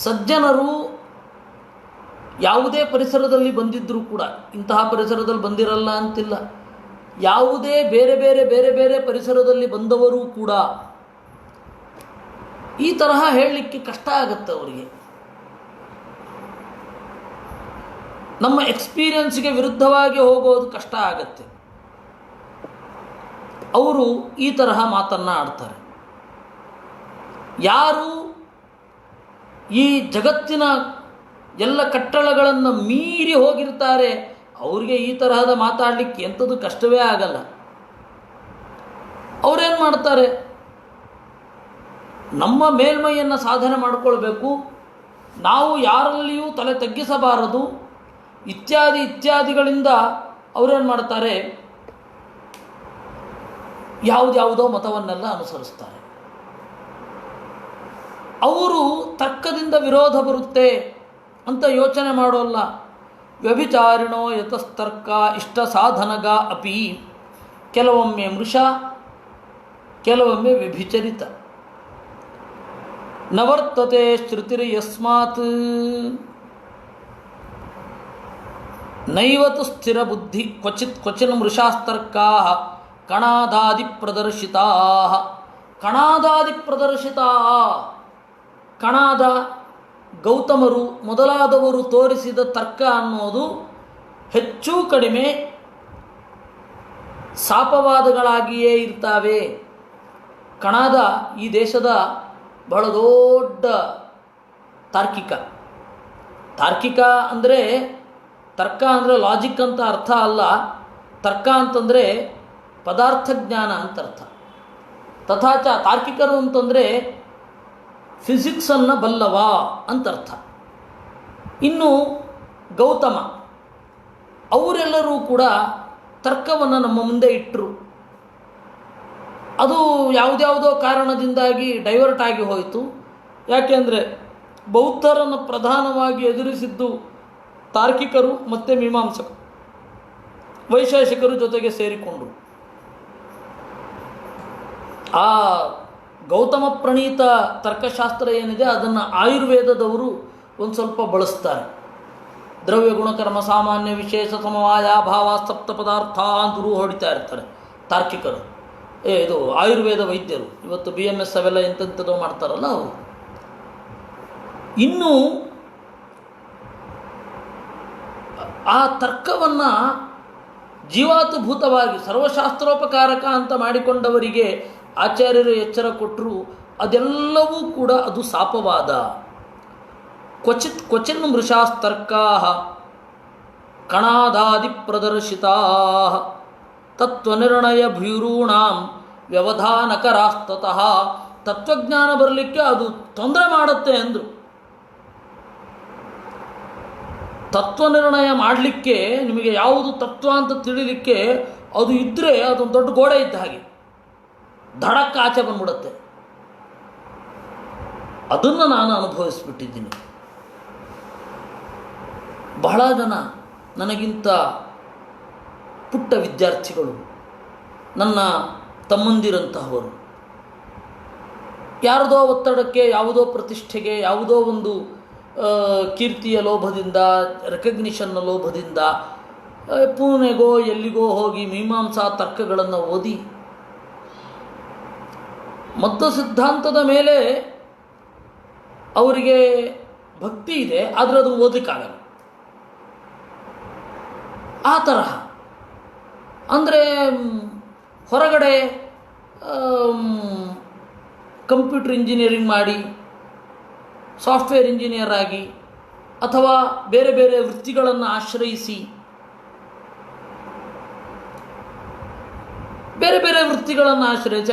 ಸಜ್ಜನರು ಯಾವುದೇ ಪರಿಸರದಲ್ಲಿ ಬಂದಿದ್ದರೂ ಕೂಡ, ಇಂತಹ ಪರಿಸರದಲ್ಲಿ ಬಂದಿರಲ್ಲ ಅಂತಿಲ್ಲ, ಯಾವುದೇ ಬೇರೆ ಬೇರೆ ಬೇರೆ ಬೇರೆ ಪರಿಸರದಲ್ಲಿ ಬಂದವರೂ ಕೂಡ ಈ ತರಹ ಹೇಳಲಿಕ್ಕೆ ಕಷ್ಟ ಆಗುತ್ತೆ ಅವರಿಗೆ. ನಮ್ಮ ಎಕ್ಸ್ಪೀರಿಯನ್ಸ್ಗೆ ವಿರುದ್ಧವಾಗಿ ಹೋಗೋದು ಕಷ್ಟ ಆಗತ್ತೆ. ಅವರು ಈ ತರಹ ಮಾತನ್ನು ಆಡ್ತಾರೆ. ಯಾರು ಈ ಜಗತ್ತಿನ ಎಲ್ಲ ಕಟ್ಟಳೆಗಳನ್ನು ಮೀರಿ ಹೋಗಿರ್ತಾರೆ ಅವರಿಗೆ ಈ ತರಹದ ಮಾತಾಡಲಿಕ್ಕೆ ಎಂಥದ್ದು ಕಷ್ಟವೇ ಆಗಲ್ಲ. ಅವರೇನು ಮಾಡ್ತಾರೆ, ನಮ್ಮ ಮೇಲ್ಮೈಯನ್ನು ಸಾಧನೆ ಮಾಡಿಕೊಳ್ಬೇಕು, ನಾವು ಯಾರಲ್ಲಿಯೂ ತಲೆ ತಗ್ಗಿಸಬಾರದು ಇತ್ಯಾದಿ ಇತ್ಯಾದಿಗಳಿಂದ ಅವರೇನು ಮಾಡ್ತಾರೆ, ಯಾವುದ್ಯಾವುದೋ ಮತವನ್ನೆಲ್ಲ ಅನುಸರಿಸ್ತಾರೆ. ಅವರು ತರ್ಕದಿಂದ ವಿರೋಧ ಬರುತ್ತೆ ಅಂತ ಯೋಚನೆ ಮಾಡೋಲ್ಲ. ವ್ಯಭಿಚಾರಿಣೋ ಯತಸ್ತರ್ಕ ಇಷ್ಟ ಸಾಧನಗ ಅಪಿ, ಕೆಲವೊಮ್ಮೆ ಮೃಷ ಕೆಲವೊಮ್ಮೆ ವ್ಯಭಿಚರಿತ. ನವರ್ತತೆ ಶ್ರುತಿರ್ ಯಸ್ಮಾತ್ ನೈವತು ಸ್ಥಿರ ಬುದ್ಧಿ ಕ್ವಚಿನ್ ಮೃಷಾಸ್ತರ್ಕಾ ಕಣಾದಾದಿ ಪ್ರದರ್ಶಿತಾ. ಕಣಾದಾದಿ ಪ್ರದರ್ಶಿತಾ, ಕಣಾದ, ಗೌತಮರು ಮೊದಲಾದವರು ತೋರಿಸಿದ ತರ್ಕ ಅನ್ನೋದು ಹೆಚ್ಚು ಕಡಿಮೆ ಸಾಪವಾದಗಳಾಗಿಯೇ ಇರ್ತಾವೆ. ಕಣಾದ ಈ ದೇಶದ ಬಹಳ ದೊಡ್ಡ ತಾರ್ಕಿಕ ಅಂದರೆ, ತರ್ಕ ಅಂದರೆ ಲಾಜಿಕ್ ಅಂತ ಅರ್ಥ ಅಲ್ಲ. ತರ್ಕ ಅಂತಂದರೆ ಪದಾರ್ಥ ಜ್ಞಾನ ಅಂತ ಅರ್ಥ. ತಥಾಚ ತಾರ್ಕಿಕರು ಅಂತಂದರೆ ಫಿಸಿಕ್ಸನ್ನು ಬಲ್ಲವ ಅಂತ ಅರ್ಥ. ಇನ್ನು ಗೌತಮ, ಅವರೆಲ್ಲರೂ ಕೂಡ ತರ್ಕವನ್ನು ನಮ್ಮ ಮುಂದೆ ಇಟ್ಟರು. ಅದು ಯಾವುದ್ಯಾವುದೋ ಕಾರಣದಿಂದಾಗಿ ಡೈವರ್ಟ್ ಆಗಿ ಹೋಯಿತು. ಯಾಕೆಂದರೆ ಬೌದ್ಧರನ್ನು ಪ್ರಧಾನವಾಗಿ ಎದುರಿಸಿದ್ದು ತಾರ್ಕಿಕರು ಮತ್ತು ಮೀಮಾಂಸಕರು, ವೈಶೇಷಿಕರು ಜೊತೆಗೆ ಸೇರಿಕೊಂಡರು. ಆ ಗೌತಮ ಪ್ರಣೀತ ತರ್ಕಶಾಸ್ತ್ರ ಏನಿದೆ ಅದನ್ನು ಆಯುರ್ವೇದದವರು ಒಂದು ಸ್ವಲ್ಪ ಬಳಸ್ತಾರೆ. ದ್ರವ್ಯ ಗುಣಕರ್ಮ ಸಾಮಾನ್ಯ ವಿಶೇಷ ಸಮವಾಯ ಭಾವ ಸಪ್ತ ಪದಾರ್ಥ ಅಂತರೂ ಹೊಡಿತಾ ಇರ್ತಾರೆ ತಾರ್ಕಿಕರು. ಇದು ಆಯುರ್ವೇದ ವೈದ್ಯರು, ಇವತ್ತು BMS ಅವೆಲ್ಲ ಎಂತೆಂಥದೋ ಮಾಡ್ತಾರಲ್ಲ ಅವರು. ಇನ್ನು ಆ ತರ್ಕವನ್ನು ಜೀವಾತಭೂತವಾಗಿ ಸರ್ವಶಾಸ್ತ್ರೋಪಕಾರಕ ಅಂತ ಮಾಡಿಕೊಂಡವರಿಗೆ ಆಚಾರ್ಯರು ಎಚ್ಚರ ಕೊಟ್ಟರು. ಅದೆಲ್ಲವೂ ಕೂಡ ಅದು ಸಾಪವಾದ. ಕ್ವಚಿನ್ ಮೃಷಾಸ್ತರ್ಕಾ ಕಣಾದಾದಿ ಪ್ರದರ್ಶಿತಾ ತತ್ವನಿರ್ಣಯ ಭೀರೂಣಾಂ ವ್ಯವಧಾನಕರಾಸ್ತತಃ. ತತ್ವಜ್ಞಾನ ಬರಲಿಕ್ಕೆ ಅದು ತೊಂದರೆ ಮಾಡುತ್ತೆ ಅಂದರು. ತತ್ವನಿರ್ಣಯ ಮಾಡಲಿಕ್ಕೆ ನಿಮಗೆ ಯಾವುದು ತತ್ವ ಅಂತ ತಿಳಿಲಿಕ್ಕೆ ಅದು ಇದ್ದರೆ ಅದೊಂದು ದೊಡ್ಡ ಗೋಡೆ ಇದ್ದ ಹಾಗೆ ಧಡಕ್ಕೆ ಆಚೆ ಬಂದ್ಬಿಡುತ್ತೆ. ಅದನ್ನು ನಾನು ಅನುಭವಿಸ್ಬಿಟ್ಟಿದ್ದೀನಿ. ಬಹಳ ಜನ ನನಗಿಂತ ಪುಟ್ಟ ವಿದ್ಯಾರ್ಥಿಗಳು, ನನ್ನ ತಮ್ಮಂದಿರಂತಹವರು, ಯಾರದೋ ಒತ್ತಡಕ್ಕೆ, ಯಾವುದೋ ಪ್ರತಿಷ್ಠೆಗೆ, ಯಾವುದೋ ಒಂದು ಕೀರ್ತಿಯ ಲೋಭದಿಂದ, ರೆಕಗ್ನಿಷನ್ನ ಲೋಭದಿಂದ ಪೂನೆಗೋ ಎಲ್ಲಿಗೋ ಹೋಗಿ ಮೀಮಾಂಸಾ ತರ್ಕಗಳನ್ನು ಓದಿ ಮಧ್ವ ಸಿದ್ಧಾಂತದ ಮೇಲೆ ಅವರಿಗೆ ಭಕ್ತಿ ಇದೆ, ಆದರೆ ಅದು ಓದಲಿಕ್ಕಾಗಲ್ಲ. ಆ ತರಹ ಅಂದರೆ ಹೊರಗಡೆ ಕಂಪ್ಯೂಟರ್ ಇಂಜಿನಿಯರಿಂಗ್ ಮಾಡಿ ಸಾಫ್ಟ್ವೇರ್ ಇಂಜಿನಿಯರ್ ಆಗಿ ಅಥವಾ ಬೇರೆ ಬೇರೆ ವೃತ್ತಿಗಳನ್ನು ಆಶ್ರಯಿಸಿ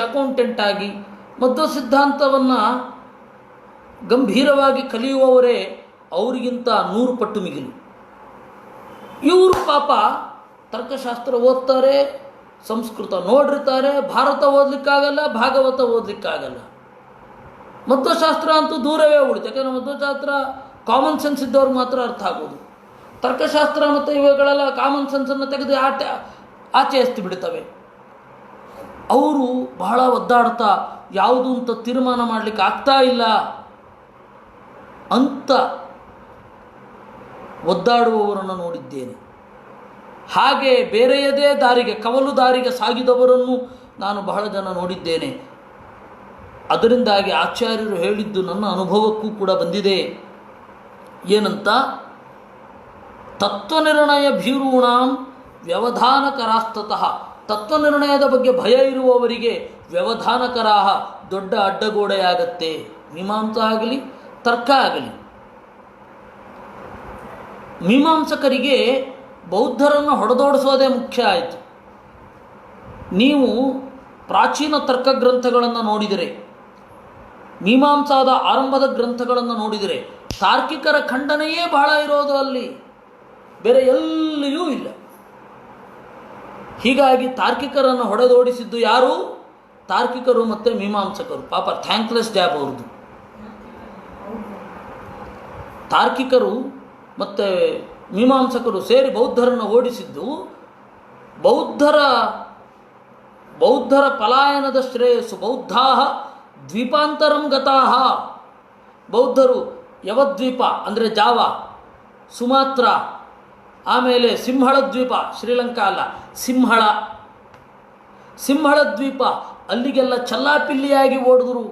ಅಕೌಂಟೆಂಟ್ ಆಗಿ ಮಧ್ವ ಸಿದ್ಧಾಂತವನ್ನು ಗಂಭೀರವಾಗಿ ಕಲಿಯುವವರೇ ಅವರಿಗಿಂತ 100 ಪಟ್ಟು ಮಿಗಿಲು. ಇವರು ಪಾಪ ತರ್ಕಶಾಸ್ತ್ರ ಓದ್ತಾರೆ, ಸಂಸ್ಕೃತ ನೋಡಿರ್ತಾರೆ, ಭಾರತ ಓದಲಿಕ್ಕಾಗಲ್ಲ, ಭಾಗವತ ಓದಲಿಕ್ಕಾಗಲ್ಲ. ಮಧ್ವಶಾಸ್ತ್ರ ಅಂತೂ ದೂರವೇ ಉಳಿತು. ಯಾಕಂದರೆ ಮಧ್ವಶಾಸ್ತ್ರ ಕಾಮನ್ ಸೆನ್ಸ್ ಇದ್ದವ್ರಿಗೆ ಮಾತ್ರ ಅರ್ಥ ಆಗೋದು. ತರ್ಕಶಾಸ್ತ್ರ ಮತ್ತು ಇವುಗಳೆಲ್ಲ ಕಾಮನ್ ಸೆನ್ಸನ್ನು ತೆಗೆದು ಆಚೆ ಎಸ್ತು ಬಿಡ್ತವೆ. ಅವರು ಬಹಳ ಒದ್ದಾಡ್ತಾ ಯಾವುದು ಅಂತ ತೀರ್ಮಾನ ಮಾಡಲಿಕ್ಕೆ ಆಗ್ತಾ ಇಲ್ಲ ಅಂತ ಒದ್ದಾಡುವವರನ್ನು ನೋಡಿದ್ದೇನೆ. ಹಾಗೆ ಬೇರೆಯದೇ ದಾರಿಗೆ, ಕವಲು ದಾರಿಗೆ ಸಾಗಿದವರನ್ನು ನಾನು ಬಹಳ ಜನ ನೋಡಿದ್ದೇನೆ. ಅದರಿಂದಾಗಿ ಆಚಾರ್ಯರು ಹೇಳಿದ್ದು ನನ್ನ ಅನುಭವಕ್ಕೂ ಕೂಡ ಬಂದಿದೆ. ಏನಂತ, ತತ್ವನಿರ್ಣಯ ಭೀರೂಣಾಂ ವ್ಯವಧಾನಕರಾಸ್ತತಃ. ತತ್ವನಿರ್ಣಯದ ಬಗ್ಗೆ ಭಯ ಇರುವವರಿಗೆ ವ್ಯವಧಾನಕರಾಹ ದೊಡ್ಡ ಅಡ್ಡಗೋಡೆಯಾಗತ್ತೆ. ಮೀಮಾಂಸ ಆಗಲಿ ತರ್ಕ ಆಗಲಿ. ಮೀಮಾಂಸಕರಿಗೆ ಬೌದ್ಧರನ್ನು ಹೊಡೆದೋಡಿಸೋದೇ ಮುಖ್ಯ ಆಯಿತು. ನೀವು ಪ್ರಾಚೀನ ತರ್ಕ ಗ್ರಂಥಗಳನ್ನು ನೋಡಿದರೆ, ಮೀಮಾಂಸಾದ ಆರಂಭದ ಗ್ರಂಥಗಳನ್ನು ನೋಡಿದರೆ, ತಾರ್ಕಿಕರ ಖಂಡನೆಯೇ ಬಹಳ ಇರೋದು ಅಲ್ಲಿ, ಬೇರೆ ಎಲ್ಲಿಯೂ ಇಲ್ಲ. ಹೀಗಾಗಿ ತಾರ್ಕಿಕರನ್ನು ಹೊಡೆದೋಡಿಸಿದ್ದು ಯಾರು? ತಾರ್ಕಿಕರು ಮತ್ತು ಮೀಮಾಂಸಕರು. ಪಾಪ ಥ್ಯಾಂಕ್ಲೆಸ್ ಜಾಬ್ ಅವ್ರದ್ದು. ತಾರ್ಕಿಕರು ಮತ್ತು ಮೀಮಾಂಸಕರು ಸೇರಿ ಬೌದ್ಧರನ್ನು ಓಡಿಸಿದ್ದು ಬೌದ್ಧರ ಪಲಾಯನದ ಶ್ರೇಯಸ್ಸು. ಬೌದ್ಧಾ ದ್ವೀಪಾಂತರಂ ಗತಾಹ. ಬೌದ್ಧರು ಯವದ್ವೀಪ ಅಂದರೆ ಜಾವ, ಸುಮಾತ್ರ, ಆಮೇಲೆ ಸಿಂಹಳ ದ್ವೀಪ, ಶ್ರೀಲಂಕಾ ಅಲ್ಲ, ಸಿಂಹಳ ದ್ವೀಪ, ಅಲ್ಲಿಗೆಲ್ಲ ಚಲ್ಲಾಪಿಲ್ಲಿಯಾಗಿ ಓಡಿದ್ರು.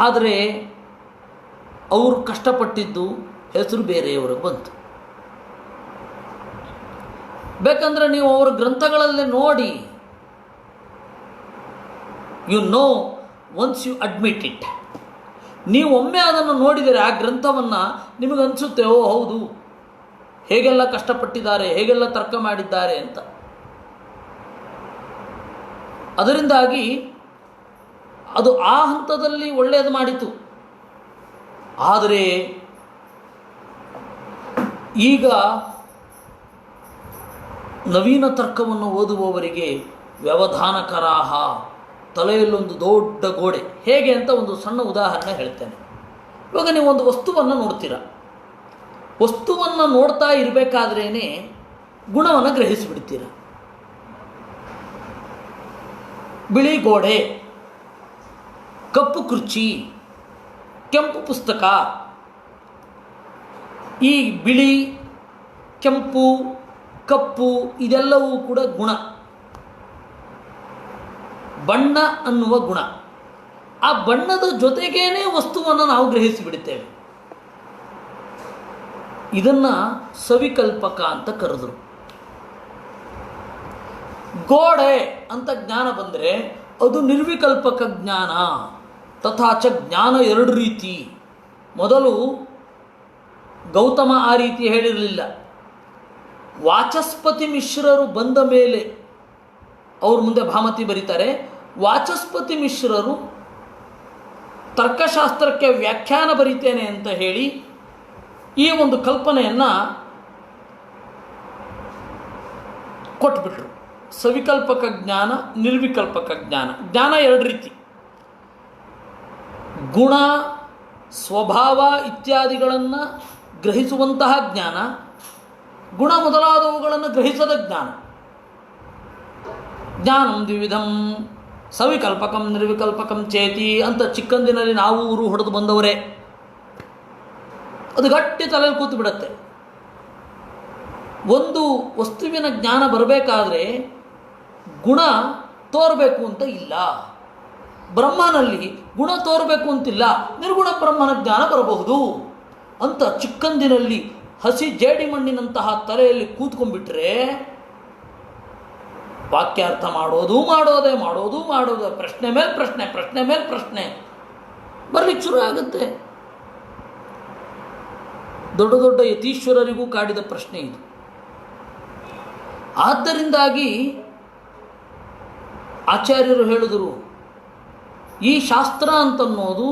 ಆದರೆ ಅವರು ಕಷ್ಟಪಟ್ಟಿದ್ದು ಹೆಸರು ಬೇರೆಯವರಿಗೆ ಬಂತು. ಬೇಕಂದ್ರೆ ನೀವು ಅವರ ಗ್ರಂಥಗಳಲ್ಲಿ ನೋಡಿ, you know once you admit it. ನೀವು ಒಮ್ಮೆ ಅದನ್ನು ನೋಡಿದರೆ ಆ ಗ್ರಂಥವನ್ನು ನಿಮಗನ್ಸುತ್ತೆ, ಓ ಹೌದು, ಹೇಗೆಲ್ಲ ಕಷ್ಟಪಟ್ಟಿದ್ದಾರೆ, ಹೇಗೆಲ್ಲ ತರ್ಕ ಮಾಡಿದ್ದಾರೆ ಅಂತ. ಅದರಿಂದಾಗಿ ಅದು ಆ ಹಂತದಲ್ಲಿ ಒಳ್ಳೆಯದು ಮಾಡಿತು. ಆದರೆ ಈಗ ನವೀನ ತರ್ಕವನ್ನು ಓದುವವರಿಗೆ ವ್ಯವಧಾನಕರಾಹ, ತಲೆಯಲ್ಲೊಂದು ದೊಡ್ಡ ಗೋಡೆ. ಹೇಗೆ ಅಂತ ಒಂದು ಸಣ್ಣ ಉದಾಹರಣೆ ಹೇಳ್ತೇನೆ. ಇವಾಗ ನೀವು ಒಂದು ವಸ್ತುವನ್ನು ನೋಡ್ತೀರ. ವಸ್ತುವನ್ನು ನೋಡ್ತಾ ಇರಬೇಕಾದ್ರೇ ಗುಣವನ್ನು ಗ್ರಹಿಸಿಬಿಡ್ತೀರ. ಬಿಳಿ ಗೋಡೆ, ಕಪ್ಪು ಕುರ್ಚಿ, ಕೆಂಪು ಪುಸ್ತಕ. ಈ ಬಿಳಿ, ಕೆಂಪು, ಕಪ್ಪು ಇದೆಲ್ಲವೂ ಕೂಡ ಗುಣ, ಬಣ್ಣ ಅನ್ನುವ ಗುಣ. ಆ ಬಣ್ಣದ ಜೊತೆಗೇನೆ ವಸ್ತುವನ್ನು ನಾವು ಗ್ರಹಿಸಿಬಿಡುತ್ತೇವೆ. ಇದನ್ನು ಸವಿಕಲ್ಪಕ ಅಂತ ಕರೆದರು. ಗೋಡೆ ಅಂತ ಜ್ಞಾನ ಬಂದರೆ ಅದು ನಿರ್ವಿಕಲ್ಪಕ ಜ್ಞಾನ. ತಥಾಚ ಜ್ಞಾನ ಎರಡು ರೀತಿ. ಮೊದಲು ಗೌತಮ ಆ ರೀತಿ ಹೇಳಿರಲಿಲ್ಲ. ವಾಚಸ್ಪತಿ ಮಿಶ್ರರು ಬಂದ ಮೇಲೆ ಅವ್ರ ಮುಂದೆ ಭಾಮತಿ ಬರೀತಾರೆ, ವಾಚಸ್ಪತಿ ಮಿಶ್ರರು ತರ್ಕಶಾಸ್ತ್ರಕ್ಕೆ ವ್ಯಾಖ್ಯಾನ ಬರೀತೇನೆ ಅಂತ ಹೇಳಿ ಈ ಒಂದು ಕಲ್ಪನೆಯನ್ನು ಕೊಟ್ಬಿಟ್ರು. ಸವಿಕಲ್ಪಕ ಜ್ಞಾನ, ನಿರ್ವಿಕಲ್ಪಕ ಜ್ಞಾನ. ಜ್ಞಾನ ಎರಡು ರೀತಿ. ಗುಣ, ಸ್ವಭಾವ ಇತ್ಯಾದಿಗಳನ್ನು ಗ್ರಹಿಸುವಂತಹ ಜ್ಞಾನ, ಗುಣ ಮೊದಲಾದವುಗಳನ್ನು ಗ್ರಹಿಸದ ಜ್ಞಾನ. ಜ್ಞಾನಂ ದ್ವಿವಿಧಂ ಸವಿಕಲ್ಪಕಂ ನಿರ್ವಿಕಲ್ಪಕಂ ಚೇತಿ ಅಂತ ಚಿಕ್ಕಂದಿನಲ್ಲಿ ನಾವು ಊರು ಹೊಡೆದು ಬಂದವರೇ. ಅದು ಗಟ್ಟಿ ತಲೆಯಲ್ಲಿ ಕೂತು ಬಿಡುತ್ತೆ. ಒಂದು ವಸ್ತುವಿನ ಜ್ಞಾನ ಬರಬೇಕಾದ್ರೆ ಗುಣ ತೋರಬೇಕು ಅಂತ ಇಲ್ಲ. ಬ್ರಹ್ಮನಲ್ಲಿ ಗುಣ ತೋರಬೇಕು ಅಂತಿಲ್ಲ, ನಿರ್ಗುಣ ಬ್ರಹ್ಮನ ಜ್ಞಾನ ಬರಬಹುದು ಅಂತ ಚಿಕ್ಕಂದಿನಲ್ಲಿ ಹಸಿ ಜೇಡಿ ಮಣ್ಣಿನಂತಹ ತಲೆಯಲ್ಲಿ ಕೂತ್ಕೊಂಡ್ಬಿಟ್ರೆ ವಾಕ್ಯಾರ್ಥ ಮಾಡೋದೇ ಪ್ರಶ್ನೆ ಮೇಲೆ ಪ್ರಶ್ನೆ ಬರಲಿಕ್ಕೆ ಶುರು ಆಗುತ್ತೆ. ದೊಡ್ಡ ದೊಡ್ಡ ಯತೀಶ್ವರರಿಗೂ ಕಾಡಿದ ಪ್ರಶ್ನೆ ಇದು. ಆದ್ದರಿಂದಾಗಿ ಆಚಾರ್ಯರು ಹೇಳಿದರು, ಈ ಶಾಸ್ತ್ರ ಅಂತನ್ನೋದು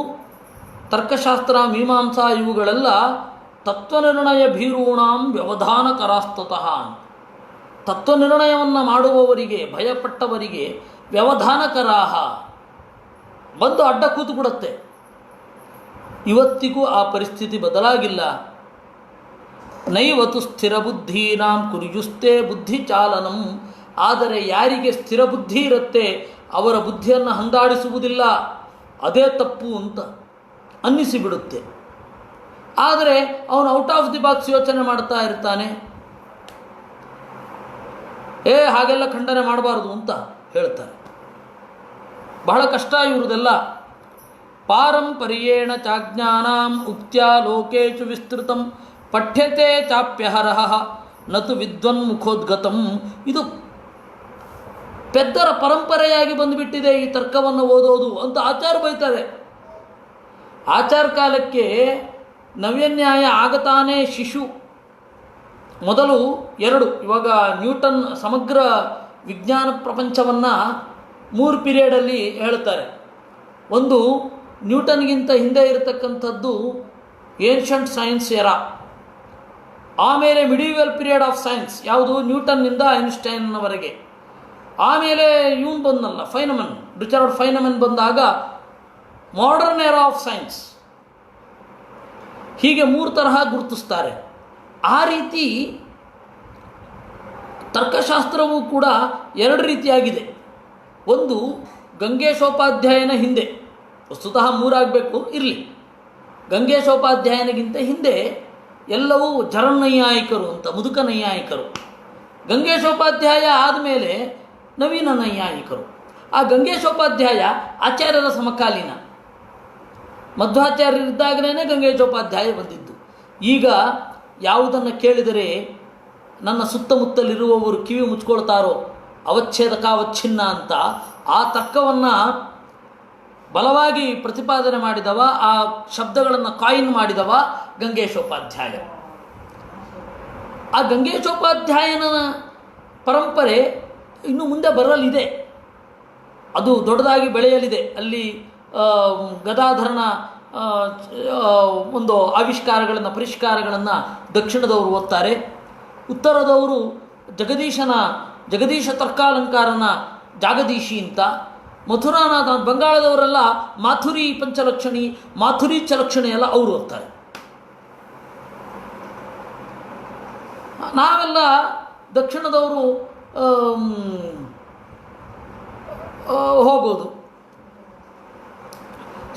ತರ್ಕಶಾಸ್ತ್ರ, ಮೀಮಾಂಸಾ ಇವುಗಳೆಲ್ಲ ತತ್ವನಿರ್ಣಯ ಭೀರೂಣಾಂ ವ್ಯವಧಾನಕರಾಸ್ತತಃ. ತತ್ವನಿರ್ಣಯವನ್ನು ಮಾಡುವವರಿಗೆ, ಭಯಪಟ್ಟವರಿಗೆ ವ್ಯವಧಾನಕರಾಹ ಬಂದು ಅಡ್ಡ ಕೂತು ಬಿಡುತ್ತೆ. ಇವತ್ತಿಗೂ ಆ ಪರಿಸ್ಥಿತಿ ಬದಲಾಗಿಲ್ಲ. ನೈವತು ಸ್ಥಿರ ಬುದ್ಧೀನಾಂ ಕುರ್ಯುಸ್ತೆ ಬುದ್ಧಿ ಚಾಲನಂ ಆದರೆ ಯಾರಿಗೆ ಸ್ಥಿರ ಬುದ್ಧಿ ಇರುತ್ತೆ ಅವರ ಬುದ್ಧಿಯನ್ನು ಹಂದಾಡಿಸುವುದಿಲ್ಲ, ಅದೇ ತಪ್ಪು ಅಂತ ಅನ್ನಿಸಿಬಿಡುತ್ತೆ. ಆದರೆ ಅವನು ಔಟ್ ಆಫ್ ದಿ ಬಾಕ್ಸ್ ಯೋಚನೆ ಮಾಡ್ತಾ ಇರ್ತಾನೆ. ಹಾಗೆಲ್ಲ ಖಂಡನೆ ಮಾಡಬಾರ್ದು ಅಂತ ಹೇಳ್ತಾರೆ. ಬಹಳ ಕಷ್ಟ ಇರುವುದೆಲ್ಲ. ಪಾರಂಪರ್ಯೇಣ ಚಾಜ್ಞಾನಾಂ ಉಕ್ತ್ಯಾ ಲೋಕೇಶು ವಿಸ್ತೃತಂ ಪಠ್ಯತೆ ಚಾಪ್ಯಹರಹ ನತು ವಿದ್ವನ್ಮುಖೋದ್ಗತಂ. ಇದು ಪೆದ್ದರ ಪರಂಪರೆಯಾಗಿ ಬಂದುಬಿಟ್ಟಿದೆ ಈ ತರ್ಕವನ್ನು ಓದೋದು ಅಂತ ಆಚಾರ ಬೈತಾರೆ. ಆಚಾರ ಕಾಲಕ್ಕೆ ನವ್ಯನ್ಯಾಯ ಆಗತಾನೇ ಶಿಶು. ಮೊದಲು 2, ಇವಾಗ ನ್ಯೂಟನ್ ಸಮಗ್ರ ವಿಜ್ಞಾನ ಪ್ರಪಂಚವನ್ನು 3 ಪೀರಿಯಡಲ್ಲಿ ಹೇಳ್ತಾರೆ. ಒಂದು ನ್ಯೂಟನ್ಗಿಂತ ಹಿಂದೆ ಇರತಕ್ಕಂಥದ್ದು ಏನ್ಷಂಟ್ ಸೈನ್ಸ್ ಎರಾ. ಆಮೇಲೆ ಮಿಡೀವಲ್ ಪೀರಿಯಡ್ ಆಫ್ ಸೈನ್ಸ್, ಯಾವುದು ನ್ಯೂಟನ್ನಿಂದ ಐನ್ಸ್ಟೈನ್ನವರೆಗೆ. ಆಮೇಲೆ ಇವನು ಬಂದಲ್ಲ, ಫೈನಮನ್, ರಿಚರ್ಡ್ ಫೈನಮನ್ ಬಂದಾಗ ಮಾಡರ್ನ್ ಎರಾ ಆಫ್ ಸೈನ್ಸ್. ಹೀಗೆ 3 ತರಹ ಗುರುತಿಸ್ತಾರೆ. ಆ ರೀತಿ ತರ್ಕಶಾಸ್ತ್ರವೂ ಕೂಡ 2 ರೀತಿಯಾಗಿದೆ. ಒಂದು ಗಂಗೇಶೋಪಾಧ್ಯಾಯನ ಹಿಂದೆ, ವಸ್ತುತಃ 3 ಆಗಬೇಕು, ಇರಲಿ. ಗಂಗೇಶೋಪಾಧ್ಯಾಯನಿಗಿಂತ ಹಿಂದೆ ಎಲ್ಲವೂ ಜರನ್ನೈಯಾಯಿಕರು ಅಂತ, ಮುದುಕ ನೈಯಾಯಿಕರು. ಗಂಗೇಶೋಪಾಧ್ಯಾಯ ಆದಮೇಲೆ ನವೀನ ನೈಯಾಯಿಕರು. ಆ ಗಂಗೇಶೋಪಾಧ್ಯಾಯ ಆಚಾರ್ಯರ ಸಮಕಾಲೀನ. ಮಧ್ವಾಚಾರ್ಯರಿದ್ದಾಗಲೇ ಗಂಗೇಶೋಪಾಧ್ಯಾಯ ಬಂದಿದ್ದು. ಈಗ ಯಾವುದನ್ನು ಕೇಳಿದರೆ ನನ್ನ ಸುತ್ತಮುತ್ತಲಿರುವವರು ಕಿವಿ ಮುಚ್ಕೊಳ್ತಾರೋ ಅವಚ್ಛೇದಕ ಅವಚ್ಛಿನ್ನ ಅಂತ ಆ ತರ್ಕವನ್ನು ಬಲವಾಗಿ ಪ್ರತಿಪಾದನೆ ಮಾಡಿದವ, ಆ ಶಬ್ದಗಳನ್ನು ಕಾಯಿನ್ ಮಾಡಿದವ ಗಂಗೇಶೋಪಾಧ್ಯಾಯ. ಆ ಗಂಗೇಶೋಪಾಧ್ಯಾಯನ ಪರಂಪರೆ ಇನ್ನು ಮುಂದೆ ಬರಲಿದೆ, ಅದು ದೊಡ್ಡದಾಗಿ ಬೆಳೆಯಲಿದೆ. ಅಲ್ಲಿ ಗದಾಧರನ ಒಂದು ಆವಿಷ್ಕಾರಗಳನ್ನು, ಪರಿಷ್ಕಾರಗಳನ್ನು ದಕ್ಷಿಣದವರು ಓದ್ತಾರೆ. ಉತ್ತರದವರು ಜಗದೀಶ ತರ್ಕಾಲಂಕಾರನ ಜಾಗದೀಶಿ ಅಂತ. ಮಥುರಾನಾಥ, ಬಂಗಾಳದವರೆಲ್ಲ ಮಾಥುರಿ ಪಂಚಲಕ್ಷಣಿ, ಮಾಥುರಿ ಚಲಕ್ಷಣಿ ಎಲ್ಲ ಅವರು ಓದ್ತಾರೆ. ನಾವೆಲ್ಲ ದಕ್ಷಿಣದವರು ಹೋಗೋದು.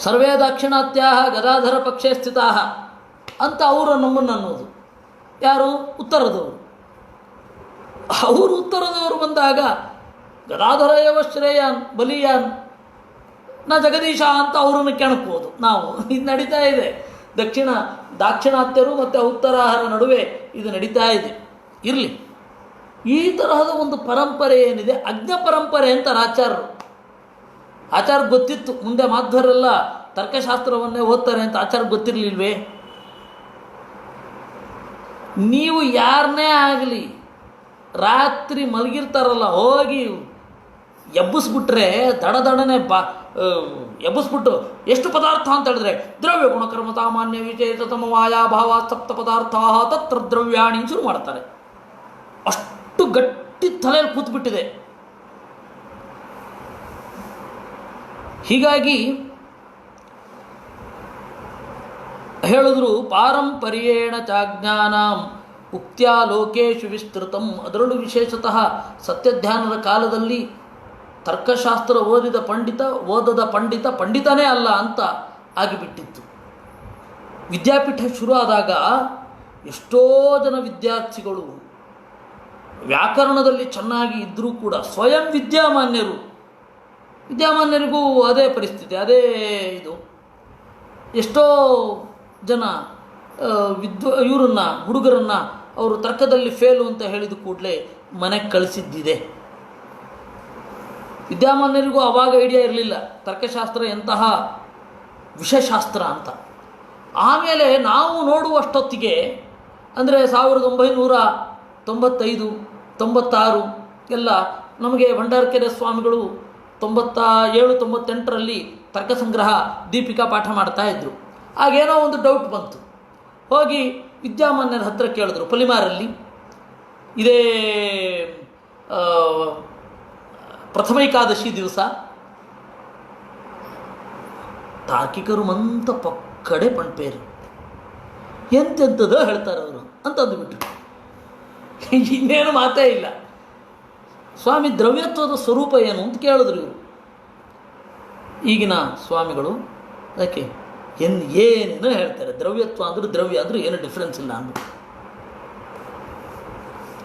ಸರ್ವೇ ದಾಕ್ಷಿಣಾತ್ಯಾ ಗದಾಧರ ಪಕ್ಷೇ ಸ್ಥಿತಾ ಅಂತ ಅವರು ನಮ್ಮನ್ನು ಅನ್ನೋದು. ಯಾರು? ಉತ್ತರದವರು. ಅವರು ಉತ್ತರದವರು ಬಂದಾಗ ಗದಾಧರ ಯವ ಶ್ರೇಯಾನ್ ಬಲಿಯಾನ್ ನಾ ಜಗದೀಶ ಅಂತ ಅವರನ್ನು ಕೆಣಕೋದು ನಾವು. ಇದು ನಡೀತಾ ಇದೆ. ದಾಕ್ಷಿಣಾತ್ಯರು ಮತ್ತು ಉತ್ತರಾಹರ ನಡುವೆ ಇದು ನಡೀತಾ ಇದೆ. ಇರಲಿ, ಈ ತರಹದ ಒಂದು ಪರಂಪರೆ ಏನಿದೆ ಅಜ್ಞ ಪರಂಪರೆ ಅಂತಾರೆ ಆಚಾರ್ಯರು. ಆಚಾರ್ಯ ಗೊತ್ತಿತ್ತು, ಮುಂದೆ ಮಾಧ್ವರೆಲ್ಲ ತರ್ಕಶಾಸ್ತ್ರವನ್ನೇ ಓದ್ತಾರೆ ಅಂತ ಆಚಾರ್ಯ ಗೊತ್ತಿರಲಿಲ್ವೇ? ನೀವು ಯಾರನ್ನೇ ಆಗಲಿ ರಾತ್ರಿ ಮಲಗಿರ್ತಾರಲ್ಲ, ಹೋಗಿ ಎಬ್ಬಿಸ್ಬಿಟ್ರೆ ದಡದಡನೆ ಎಬ್ಬಿಸ್ಬಿಟ್ಟು ಎಷ್ಟು ಪದಾರ್ಥ ಅಂತ ಹೇಳಿದ್ರೆ ದ್ರವ್ಯ ಗುಣಕರ್ಮ ಸಾಮಾನ್ಯ ವಿಶೇಷ ಸಮವಾಯ ಭಾವ ಸಪ್ತ ಪದಾರ್ಥ ತತ್ರ ದ್ರವ್ಯಾಣಿ ಶುರು ಮಾಡ್ತಾರೆ. ಅಷ್ಟು ಗಟ್ಟಿ ತಲೆಯಲ್ಲಿ ಕೂತ್ಬಿಟ್ಟಿದೆ. ಹೀಗಾಗಿ ಹೇಳಿದ್ರು ಪಾರಂಪರ್ಯೇಣ ಚಾಜ್ಞಾನಾಂ ಉಕ್ತ್ಯಾ ಲೋಕೇಶು ವಿಸ್ತೃತಂ. ಅದರಲ್ಲೂ ವಿಶೇಷತಃ ಸತ್ಯಧ್ಯಾನದ ಕಾಲದಲ್ಲಿ ತರ್ಕಶಾಸ್ತ್ರ ಓದದ ಪಂಡಿತ ಪಂಡಿತನೇ ಅಲ್ಲ ಅಂತ ಆಗಿಬಿಟ್ಟಿತ್ತು. ವಿದ್ಯಾಪೀಠ ಶುರು ಆದಾಗ ಎಷ್ಟೋ ಜನ ವಿದ್ಯಾರ್ಥಿಗಳು ವ್ಯಾಕರಣದಲ್ಲಿ ಚೆನ್ನಾಗಿ ಇದ್ದರೂ ಕೂಡ ಸ್ವಯಂ ವಿದ್ಯಾಮಾನ್ಯರಿಗೂ ಅದೇ ಪರಿಸ್ಥಿತಿ, ಅದೇ ಇದು. ಎಷ್ಟೋ ಜನ ಹುಡುಗರನ್ನು ಅವರು ತರ್ಕದಲ್ಲಿ ಫೇಲು ಅಂತ ಹೇಳಿದ ಕೂಡಲೇ ಮನೆಗೆ ಕಳಿಸಿದ್ದಿದೆ. ವಿದ್ಯಾಮಾನ್ಯರಿಗೂ ಆವಾಗ ಐಡಿಯಾ ಇರಲಿಲ್ಲ ತರ್ಕಶಾಸ್ತ್ರ ಎಂತಹ ವಿಷಯಶಾಸ್ತ್ರ ಅಂತ. ಆಮೇಲೆ ನಾವು ನೋಡುವಷ್ಟೊತ್ತಿಗೆ ಅಂದರೆ 1995, 96 ಎಲ್ಲ ನಮಗೆ ಭಂಡಾರಕೆರೆ ಸ್ವಾಮಿಗಳು 97, 98ರಲ್ಲಿ ತರ್ಕ ಸಂಗ್ರಹ ದೀಪಿಕಾ ಪಾಠ ಮಾಡ್ತಾಯಿದ್ರು. ಆಗೇನೋ ಒಂದು ಡೌಟ್ ಬಂತು. ಹೋಗಿ ವಿದ್ಯಾಮಾನ್ಯರ ಹತ್ರ ಕೇಳಿದ್ರು. ಪಲಿಮಾರಲ್ಲಿ ಇದೇ ಪ್ರಥಮೈಕಾದಶಿ ದಿವಸ ತಾರ್ಕಿಕರು ಮಂತ ಪಕ್ಕಡೆ ಪಂಪೇರು ಎಂತೆಂಥದೋ ಹೇಳ್ತಾರೆ ಅವರು ಅಂತ ಅಂದುಬಿಟ್ರು. ಇನ್ನೇನು ಮಾತೇ ಇಲ್ಲ. ಸ್ವಾಮಿ ದ್ರವ್ಯತ್ವದ ಸ್ವರೂಪ ಏನು ಅಂತ ಕೇಳಿದ್ರು ಇವರು. ಈಗಿನ ಸ್ವಾಮಿಗಳು ಅದಕ್ಕೆ ಏನೇನೋ ಹೇಳ್ತಾರೆ. ದ್ರವ್ಯತ್ವ ಅಂದರೆ ದ್ರವ್ಯ ಅಂದರೆ ಏನು ಡಿಫ್ರೆನ್ಸ್ ಇಲ್ಲ ಅಂದ್ಬಿಟ್ಟು.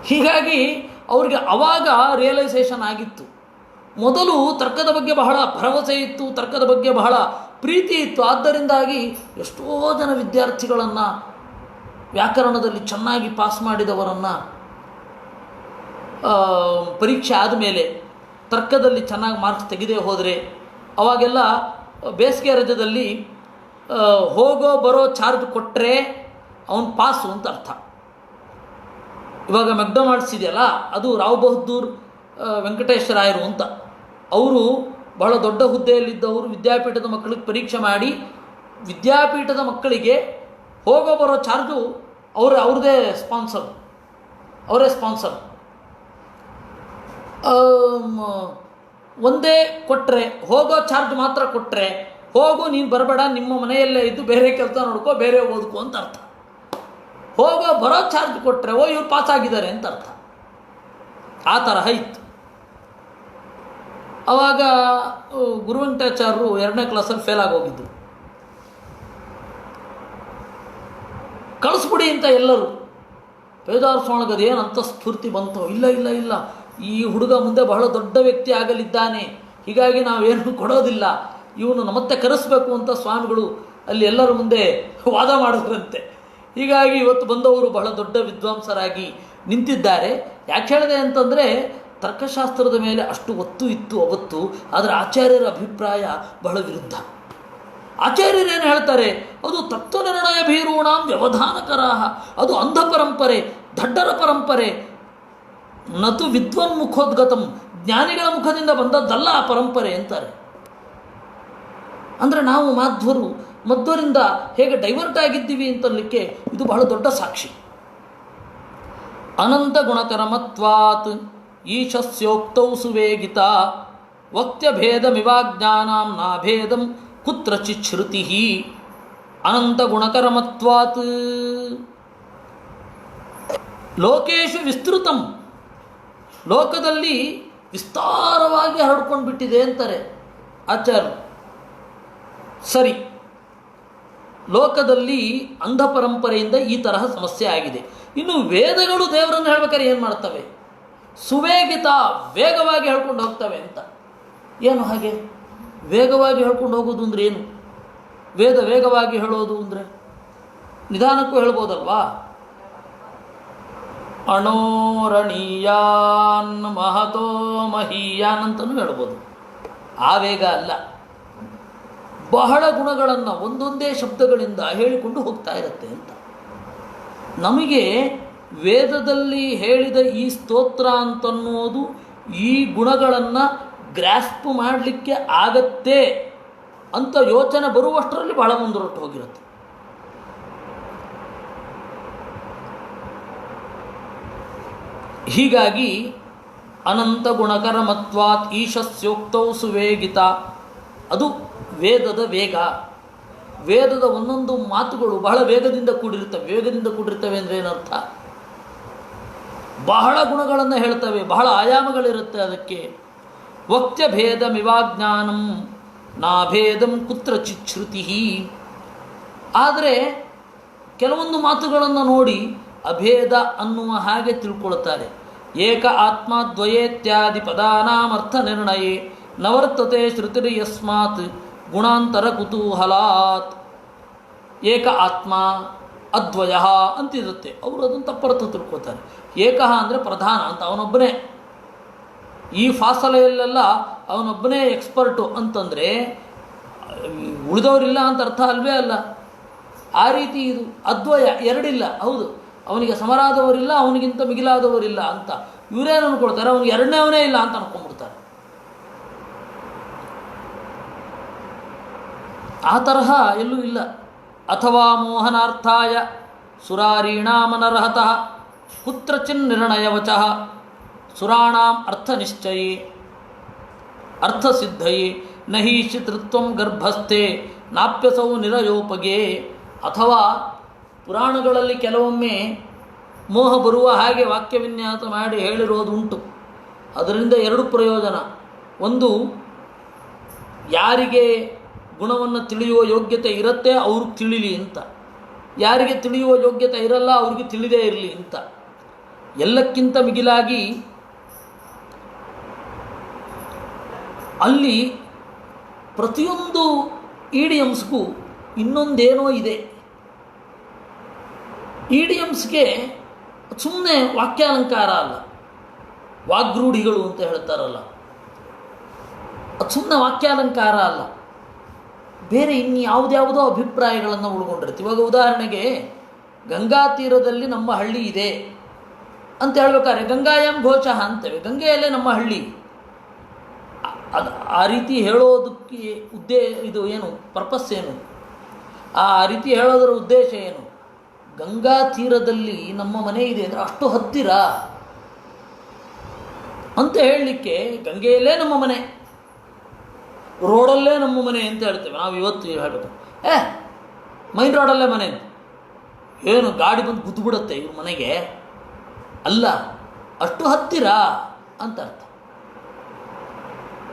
ಹೀಗಾಗಿ ಅವ್ರಿಗೆ ಅವಾಗ ರಿಯಲೈಸೇಷನ್ ಆಗಿತ್ತು. ಮೊದಲು ತರ್ಕದ ಬಗ್ಗೆ ಬಹಳ ಭರವಸೆ ಇತ್ತು, ತರ್ಕದ ಬಗ್ಗೆ ಬಹಳ ಪ್ರೀತಿ ಇತ್ತು. ಆದ್ದರಿಂದಾಗಿ ಎಷ್ಟೋ ಜನ ವಿದ್ಯಾರ್ಥಿಗಳನ್ನು, ವ್ಯಾಕರಣದಲ್ಲಿ ಚೆನ್ನಾಗಿ ಪಾಸ್ ಮಾಡಿದವರನ್ನು ಪರೀಕ್ಷೆ ಆದಮೇಲೆ ತರ್ಕದಲ್ಲಿ ಚೆನ್ನಾಗಿ ಮಾರ್ಕ್ಸ್ ತೆಗೆದೇ ಹೋದರೆ ಅವಾಗೆಲ್ಲ ಬೇಸಿಗೆ ರಜದಲ್ಲಿ ಹೋಗೋ ಬರೋ ಚಾರ್ಜ್ ಕೊಟ್ಟರೆ ಅವನು ಪಾಸು ಅಂತ ಅರ್ಥ. ಇವಾಗ ಮೆಕ್ಡೊನಾಲ್ಡ್ಸ್ ಇದೆಯಲ್ಲ, ಅದು ರಾವ್ ಬಹದ್ದೂರ್ ವೆಂಕಟೇಶ್ವರಾಯರು ಅಂತ, ಅವರು ಬಹಳ ದೊಡ್ಡ ಹುದ್ದೆಯಲ್ಲಿದ್ದವರು. ವಿದ್ಯಾಪೀಠದ ಮಕ್ಕಳಿಗೆ ಪರೀಕ್ಷೆ ಮಾಡಿ ವಿದ್ಯಾಪೀಠದ ಮಕ್ಕಳಿಗೆ ಹೋಗೋ ಬರೋ ಚಾರ್ಜು ಅವ್ರದ್ದೇ ಸ್ಪಾನ್ಸರ್, ಅವರೇ ಸ್ಪಾನ್ಸರ್. ಒಂದೇ ಕೊಟ್ಟರೆ, ಹೋಗೋ ಚಾರ್ಜ್ ಮಾತ್ರ ಕೊಟ್ಟರೆ, ಹೋಗು ನೀನು ಬರಬೇಡ, ನಿಮ್ಮ ಮನೆಯಲ್ಲೇ ಇದ್ದು ಬೇರೆ ಕೆಲಸ ನೋಡ್ಕೋ, ಬೇರೆ ಓದ್ಕೋ ಅಂತ ಅರ್ಥ. ಹೋಗೋ ಬರೋ ಚಾರ್ಜ್ ಕೊಟ್ಟರೆ ಇವ್ರು ಪಾಸ್ ಆಗಿದ್ದಾರೆ ಅಂತ ಅರ್ಥ. ಆ ತರಹ ಇತ್ತು. ಆವಾಗ ಗುರುವೆಂಕಟಾಚಾರ್ಯರು 2ನೇ ಕ್ಲಾಸಲ್ಲಿ ಫೇಲ್ ಆಗೋಗಿದ್ರು. ಕಳಿಸ್ಬಿಡಿ ಅಂತ ಎಲ್ಲರೂ. ವೇದಾರ್ಸೊಳಗದು ಏನು ಅಂತ ಸ್ಫೂರ್ತಿ ಬಂತು. ಇಲ್ಲ ಇಲ್ಲ ಇಲ್ಲ, ಈ ಹುಡುಗ ಮುಂದೆ ಬಹಳ ದೊಡ್ಡ ವ್ಯಕ್ತಿ ಆಗಲಿದ್ದಾನೆ, ಹೀಗಾಗಿ ನಾವೇನು ಕೊಡೋದಿಲ್ಲ, ಇವನು ಮತ್ತೆ ಕರೆಸಬೇಕು ಅಂತ ಸ್ವಾಮಿಗಳು ಅಲ್ಲಿ ಎಲ್ಲರ ಮುಂದೆ ವಾದ ಮಾಡಿದ್ರಂತೆ. ಹೀಗಾಗಿ ಇವತ್ತು ಬಂದವರು ಬಹಳ ದೊಡ್ಡ ವಿದ್ವಾಂಸರಾಗಿ ನಿಂತಿದ್ದಾರೆ. ಯಾಕೆ ಹೇಳಿದೆ ಅಂತಂದರೆ, ತರ್ಕಶಾಸ್ತ್ರದ ಮೇಲೆ ಅಷ್ಟು ಒತ್ತು ಇತ್ತು ಅವತ್ತು, ಆದರೆ ಆಚಾರ್ಯರ ಅಭಿಪ್ರಾಯ ಬಹಳ ವಿರುದ್ಧ. ಆಚಾರ್ಯರೇನು ಹೇಳ್ತಾರೆ, ಅದು ತತ್ವನಿರ್ಣಯ ಭೀರೂಣಾಂ ವ್ಯವಧಾನಕರಾಹ, ಅದು ಅಂಧ ಪರಂಪರೆ, ದಡ್ಡರ ಪರಂಪರೆ, ನತು ವಿದ್ವನ್ ಮುಖೋದ್ಗತಂ, ಜ್ಞಾನಿಗಳ ಮುಖದಿಂದ ಬಂದದ್ದಲ್ಲ ಆ ಪರಂಪರೆ ಅಂತಾರೆ. ಅಂದರೆ ನಾವು ಮಧ್ವರಿಂದ ಹೇಗೆ ಡೈವರ್ಟ್ ಆಗಿದ್ದೀವಿ ಅಂತಲಿಕ್ಕೆ ಇದು ಬಹಳ ದೊಡ್ಡ ಸಾಕ್ಷಿ. ಅನಂತ ಗುಣಕರಮತ್ವಾತ್ ಈಶಸ್ಯೋಕ್ತೌ ಸುವೇಗಿತ ವಕ್ತ್ಯಭೇದಮಿವಾಜ್ಞಾನಾಂ ನಾಭೇದಂ ಕುತ್ರಚಿತ್ ಶ್ರುತಿ. ಅನಂತ ಗುಣಕರಮತ್ವಾತ್ ಲೋಕೇಶು ವಿಸ್ತೃತಂ, ಲೋಕದಲ್ಲಿ ವಿಸ್ತಾರವಾಗಿ ಹರಡ್ಕೊಂಡು ಬಿಟ್ಟಿದೆ ಅಂತಾರೆ ಆಚಾರ್ಯರು. ಸರಿ, ಲೋಕದಲ್ಲಿ ಅಂಧ ಪರಂಪರೆಯಿಂದ ಈ ತರಹ ಸಮಸ್ಯೆ ಆಗಿದೆ. ಇನ್ನು ವೇದಗಳು ದೇವರನ್ನು ಹೇಳ್ಬೇಕಾದ್ರೆ ಏನು ಮಾಡ್ತವೆ? ಸುವೇಗಿತ, ವೇಗವಾಗಿ ಹೇಳ್ಕೊಂಡು ಹೋಗ್ತವೆ ಅಂತ. ಏನು ಹಾಗೆ ವೇಗವಾಗಿ ಹೇಳ್ಕೊಂಡು ಹೋಗೋದು ಅಂದರೆ ಏನು? ವೇಗವಾಗಿ ಹೇಳೋದು ಅಂದರೆ ನಿಧಾನಕ್ಕೂ ಹೇಳ್ಬೋದಲ್ವಾ? ಅಣೋರಣೀಯಾನ್ ಮಹತೋ ಮಹೀಯಾನ್ ಅಂತಲೂ ಹೇಳ್ಬೋದು. ಆ ವೇಗ ಅಲ್ಲ, ಬಹಳ ಗುಣಗಳನ್ನು ಒಂದೊಂದೇ ಶಬ್ದಗಳಿಂದ ಹೇಳಿಕೊಂಡು ಹೋಗ್ತಾ ಇರುತ್ತೆ ಅಂತ. ನಮಗೆ ವೇದದಲ್ಲಿ ಹೇಳಿದ ಈ ಸ್ತೋತ್ರ ಅಂತನ್ನೋದು ಈ ಗುಣಗಳನ್ನು ಗ್ರಾಸ್ಪ್ ಮಾಡಲಿಕ್ಕೆ ಆಗತ್ತೆ ಅಂತ ಯೋಚನೆ ಬರುವಷ್ಟರಲ್ಲಿ ಬಹಳ ಮುಂದುವರೆಟ್ಟು ಹೋಗಿರುತ್ತೆ. ಹೀಗಾಗಿ ಅನಂತ ಗುಣಕರಮತ್ವಾತ್ ಈಶಸ್ಯೋಕ್ತೌ ಸುವೇಗಿತ, ಅದು ವೇದದ ವೇಗ. ವೇದದ ಒಂದೊಂದು ಮಾತುಗಳು ಬಹಳ ವೇಗದಿಂದ ಕೂಡಿರ್ತವೆ. ವೇಗದಿಂದ ಕೂಡಿರ್ತವೆ ಅಂದರೆ ಏನರ್ಥ? ಬಹಳ ಗುಣಗಳನ್ನು ಹೇಳ್ತವೆ, ಬಹಳ ಆಯಾಮಗಳಿರುತ್ತೆ ಅದಕ್ಕೆ. ವಕ್ತ್ಯಭೇದಮಿವಾಜ್ಞಾನಂ ನಾಭೇದಂ ಕುತ್ರಚಿತ್ ಶ್ರುತಿ. ಆದರೆ ಕೆಲವೊಂದು ಮಾತುಗಳನ್ನು ನೋಡಿ ಅಭೇದ ಅನ್ನುವ ಹಾಗೆ ತಿಳ್ಕೊಳ್ತಾರೆ. ಏಕ ಆತ್ಮ ದ್ವಯೇತ್ಯಾದಿ ಪದಾನಾಮರ್ಥ ನಿರ್ಣಯೇ ನವರ್ತತೆ ಶ್ರುತಿರ್ ಯಸ್ಮಾತ್ ಗುಣಾಂತರ ಕುತೂಹಲಾತ್. ಏಕ ಆತ್ಮ ಅದ್ವಯ ಅಂತಿರುತ್ತೆ, ಅವರು ಅದನ್ನು ತಪ್ಪರ್ಥ ತಿಳ್ಕೊತಾರೆ. ಏಕಃ ಅಂದರೆ ಪ್ರಧಾನ ಅಂತ, ಅವನೊಬ್ಬನೇ. ಈ ಫಾಸಲೆಯಲ್ಲೆಲ್ಲ ಅವನೊಬ್ಬನೇ ಎಕ್ಸ್ಪರ್ಟು ಅಂತಂದರೆ ಉಳಿದವರಿಲ್ಲ ಅಂತ ಅರ್ಥ ಅಲ್ವೇ ಅಲ್ಲ. ಆ ರೀತಿ ಇದು ಅದ್ವಯ, ಎರಡಿಲ್ಲ. ಹೌದು, ಅವನಿಗೆ ಸಮರಾದವರಿಲ್ಲ, ಅವನಿಗಿಂತ ಮಿಗಿಲಾದವರಿಲ್ಲ ಅಂತ ಇವರೇನು ಅಂದ್ಕೊಳ್ತಾರೆ, ಅವನಿಗೆ ಎರಡನೇವನೇ ಇಲ್ಲ ಅಂತ ಅನ್ಕೊಂಡ್ಬಿಡ್ತಾರೆ. ಆ ತರಹ ಎಲ್ಲೂ ಇಲ್ಲ. ಅಥವಾ ಮೋಹನಾರ್ಥಾಯ ಸುರಾರೀಣಾಮನರ್ಹತಃ ಕುತ್ರಚಿನ್ ನಿರ್ಣಯವಚಃ ಸುರಾಣಾಂ ಅರ್ಥನಿಶ್ಚಯೇ ಅರ್ಥಸಿದ್ಧಯೇ ನಹೀಶಿತೃತ್ವಂ ಗರ್ಭಸ್ಥೆ ನಾಪ್ಯಸೌ ನಿರಯೋಪಗೆ. ಅಥವಾ ಪುರಾಣಗಳಲ್ಲಿ ಕೆಲವೊಮ್ಮೆ ಮೋಹ ಬರುವ ಹಾಗೆ ವಾಕ್ಯ ವಿನ್ಯಾಸ ಮಾಡಿ ಹೇಳಿರೋದುಂಟು. ಅದರಿಂದ ಎರಡು ಪ್ರಯೋಜನ. ಒಂದು, ಯಾರಿಗೆ ಗುಣವನ್ನು ತಿಳಿಯುವ ಯೋಗ್ಯತೆ ಇರುತ್ತೆ ಅವ್ರಿಗೆ ತಿಳಿಲಿ ಅಂತ, ಯಾರಿಗೆ ತಿಳಿಯುವ ಯೋಗ್ಯತೆ ಇರಲ್ಲ ಅವ್ರಿಗೆ ತಿಳಿದೇ ಇರಲಿ ಅಂತ. ಎಲ್ಲಕ್ಕಿಂತ ಮಿಗಿಲಾಗಿ ಅಲ್ಲಿ ಪ್ರತಿಯೊಂದು ಇಡಿಯಮ್ಸ್ಗೂ ಇನ್ನೊಂದೇನೋ ಇದೆ. ಇಡಿಯಮ್ಸ್ಗೆ ಸುಮ್ಮನೆ ವಾಕ್ಯಾಲಂಕಾರ ಅಲ್ಲ, ವಾಗ್ರೂಢಿಗಳು ಅಂತ ಹೇಳ್ತಾರಲ್ಲ, ಅದು ಸುಮ್ಮನೆ ವಾಕ್ಯಾಲಂಕಾರ ಅಲ್ಲ, ಬೇರೆ ಇನ್ಯಾವುದ್ಯಾವುದೋ ಅಭಿಪ್ರಾಯಗಳನ್ನು ಉಳ್ಕೊಂಡಿರುತ್ತೆ. ಇವಾಗ ಉದಾಹರಣೆಗೆ ಗಂಗಾ ತೀರದಲ್ಲಿ ನಮ್ಮ ಹಳ್ಳಿ ಇದೆ ಅಂತ ಹೇಳ್ಬೇಕಾದ್ರೆ ಗಂಗಾಯಂ ಘೋಷಃ ಅಂತೇವೆ, ಗಂಗೆಯಲ್ಲೇ ನಮ್ಮ ಹಳ್ಳಿ. ಅದು ಆ ರೀತಿ ಹೇಳೋದಕ್ಕೆ ಇದು ಏನು ಪರ್ಪಸ್ ಏನು, ಆ ರೀತಿ ಹೇಳೋದರ ಉದ್ದೇಶ ಏನು? ಗಂಗಾ ತೀರದಲ್ಲಿ ನಮ್ಮ ಮನೆ ಇದೆ ಅಂದರೆ ಅಷ್ಟು ಹತ್ತಿರ ಅಂತ ಹೇಳಲಿಕ್ಕೆ ಗಂಗೆಯಲ್ಲೇ ನಮ್ಮ ಮನೆ, ರೋಡಲ್ಲೇ ನಮ್ಮ ಮನೆ ಅಂತ ಹೇಳ್ತೇವೆ ನಾವು. ಇವತ್ತು ಹೇಳೋದು ಮೈನ್ ರೋಡಲ್ಲೇ ಮನೆ, ಏನು ಗಾಡಿ ಬಂದು ಗುದ್ದುಬಿಡುತ್ತೆ ಇವ್ರ ಮನೆಗೆ ಅಲ್ಲ, ಅಷ್ಟು ಹತ್ತಿರ ಅಂತ ಅರ್ಥ.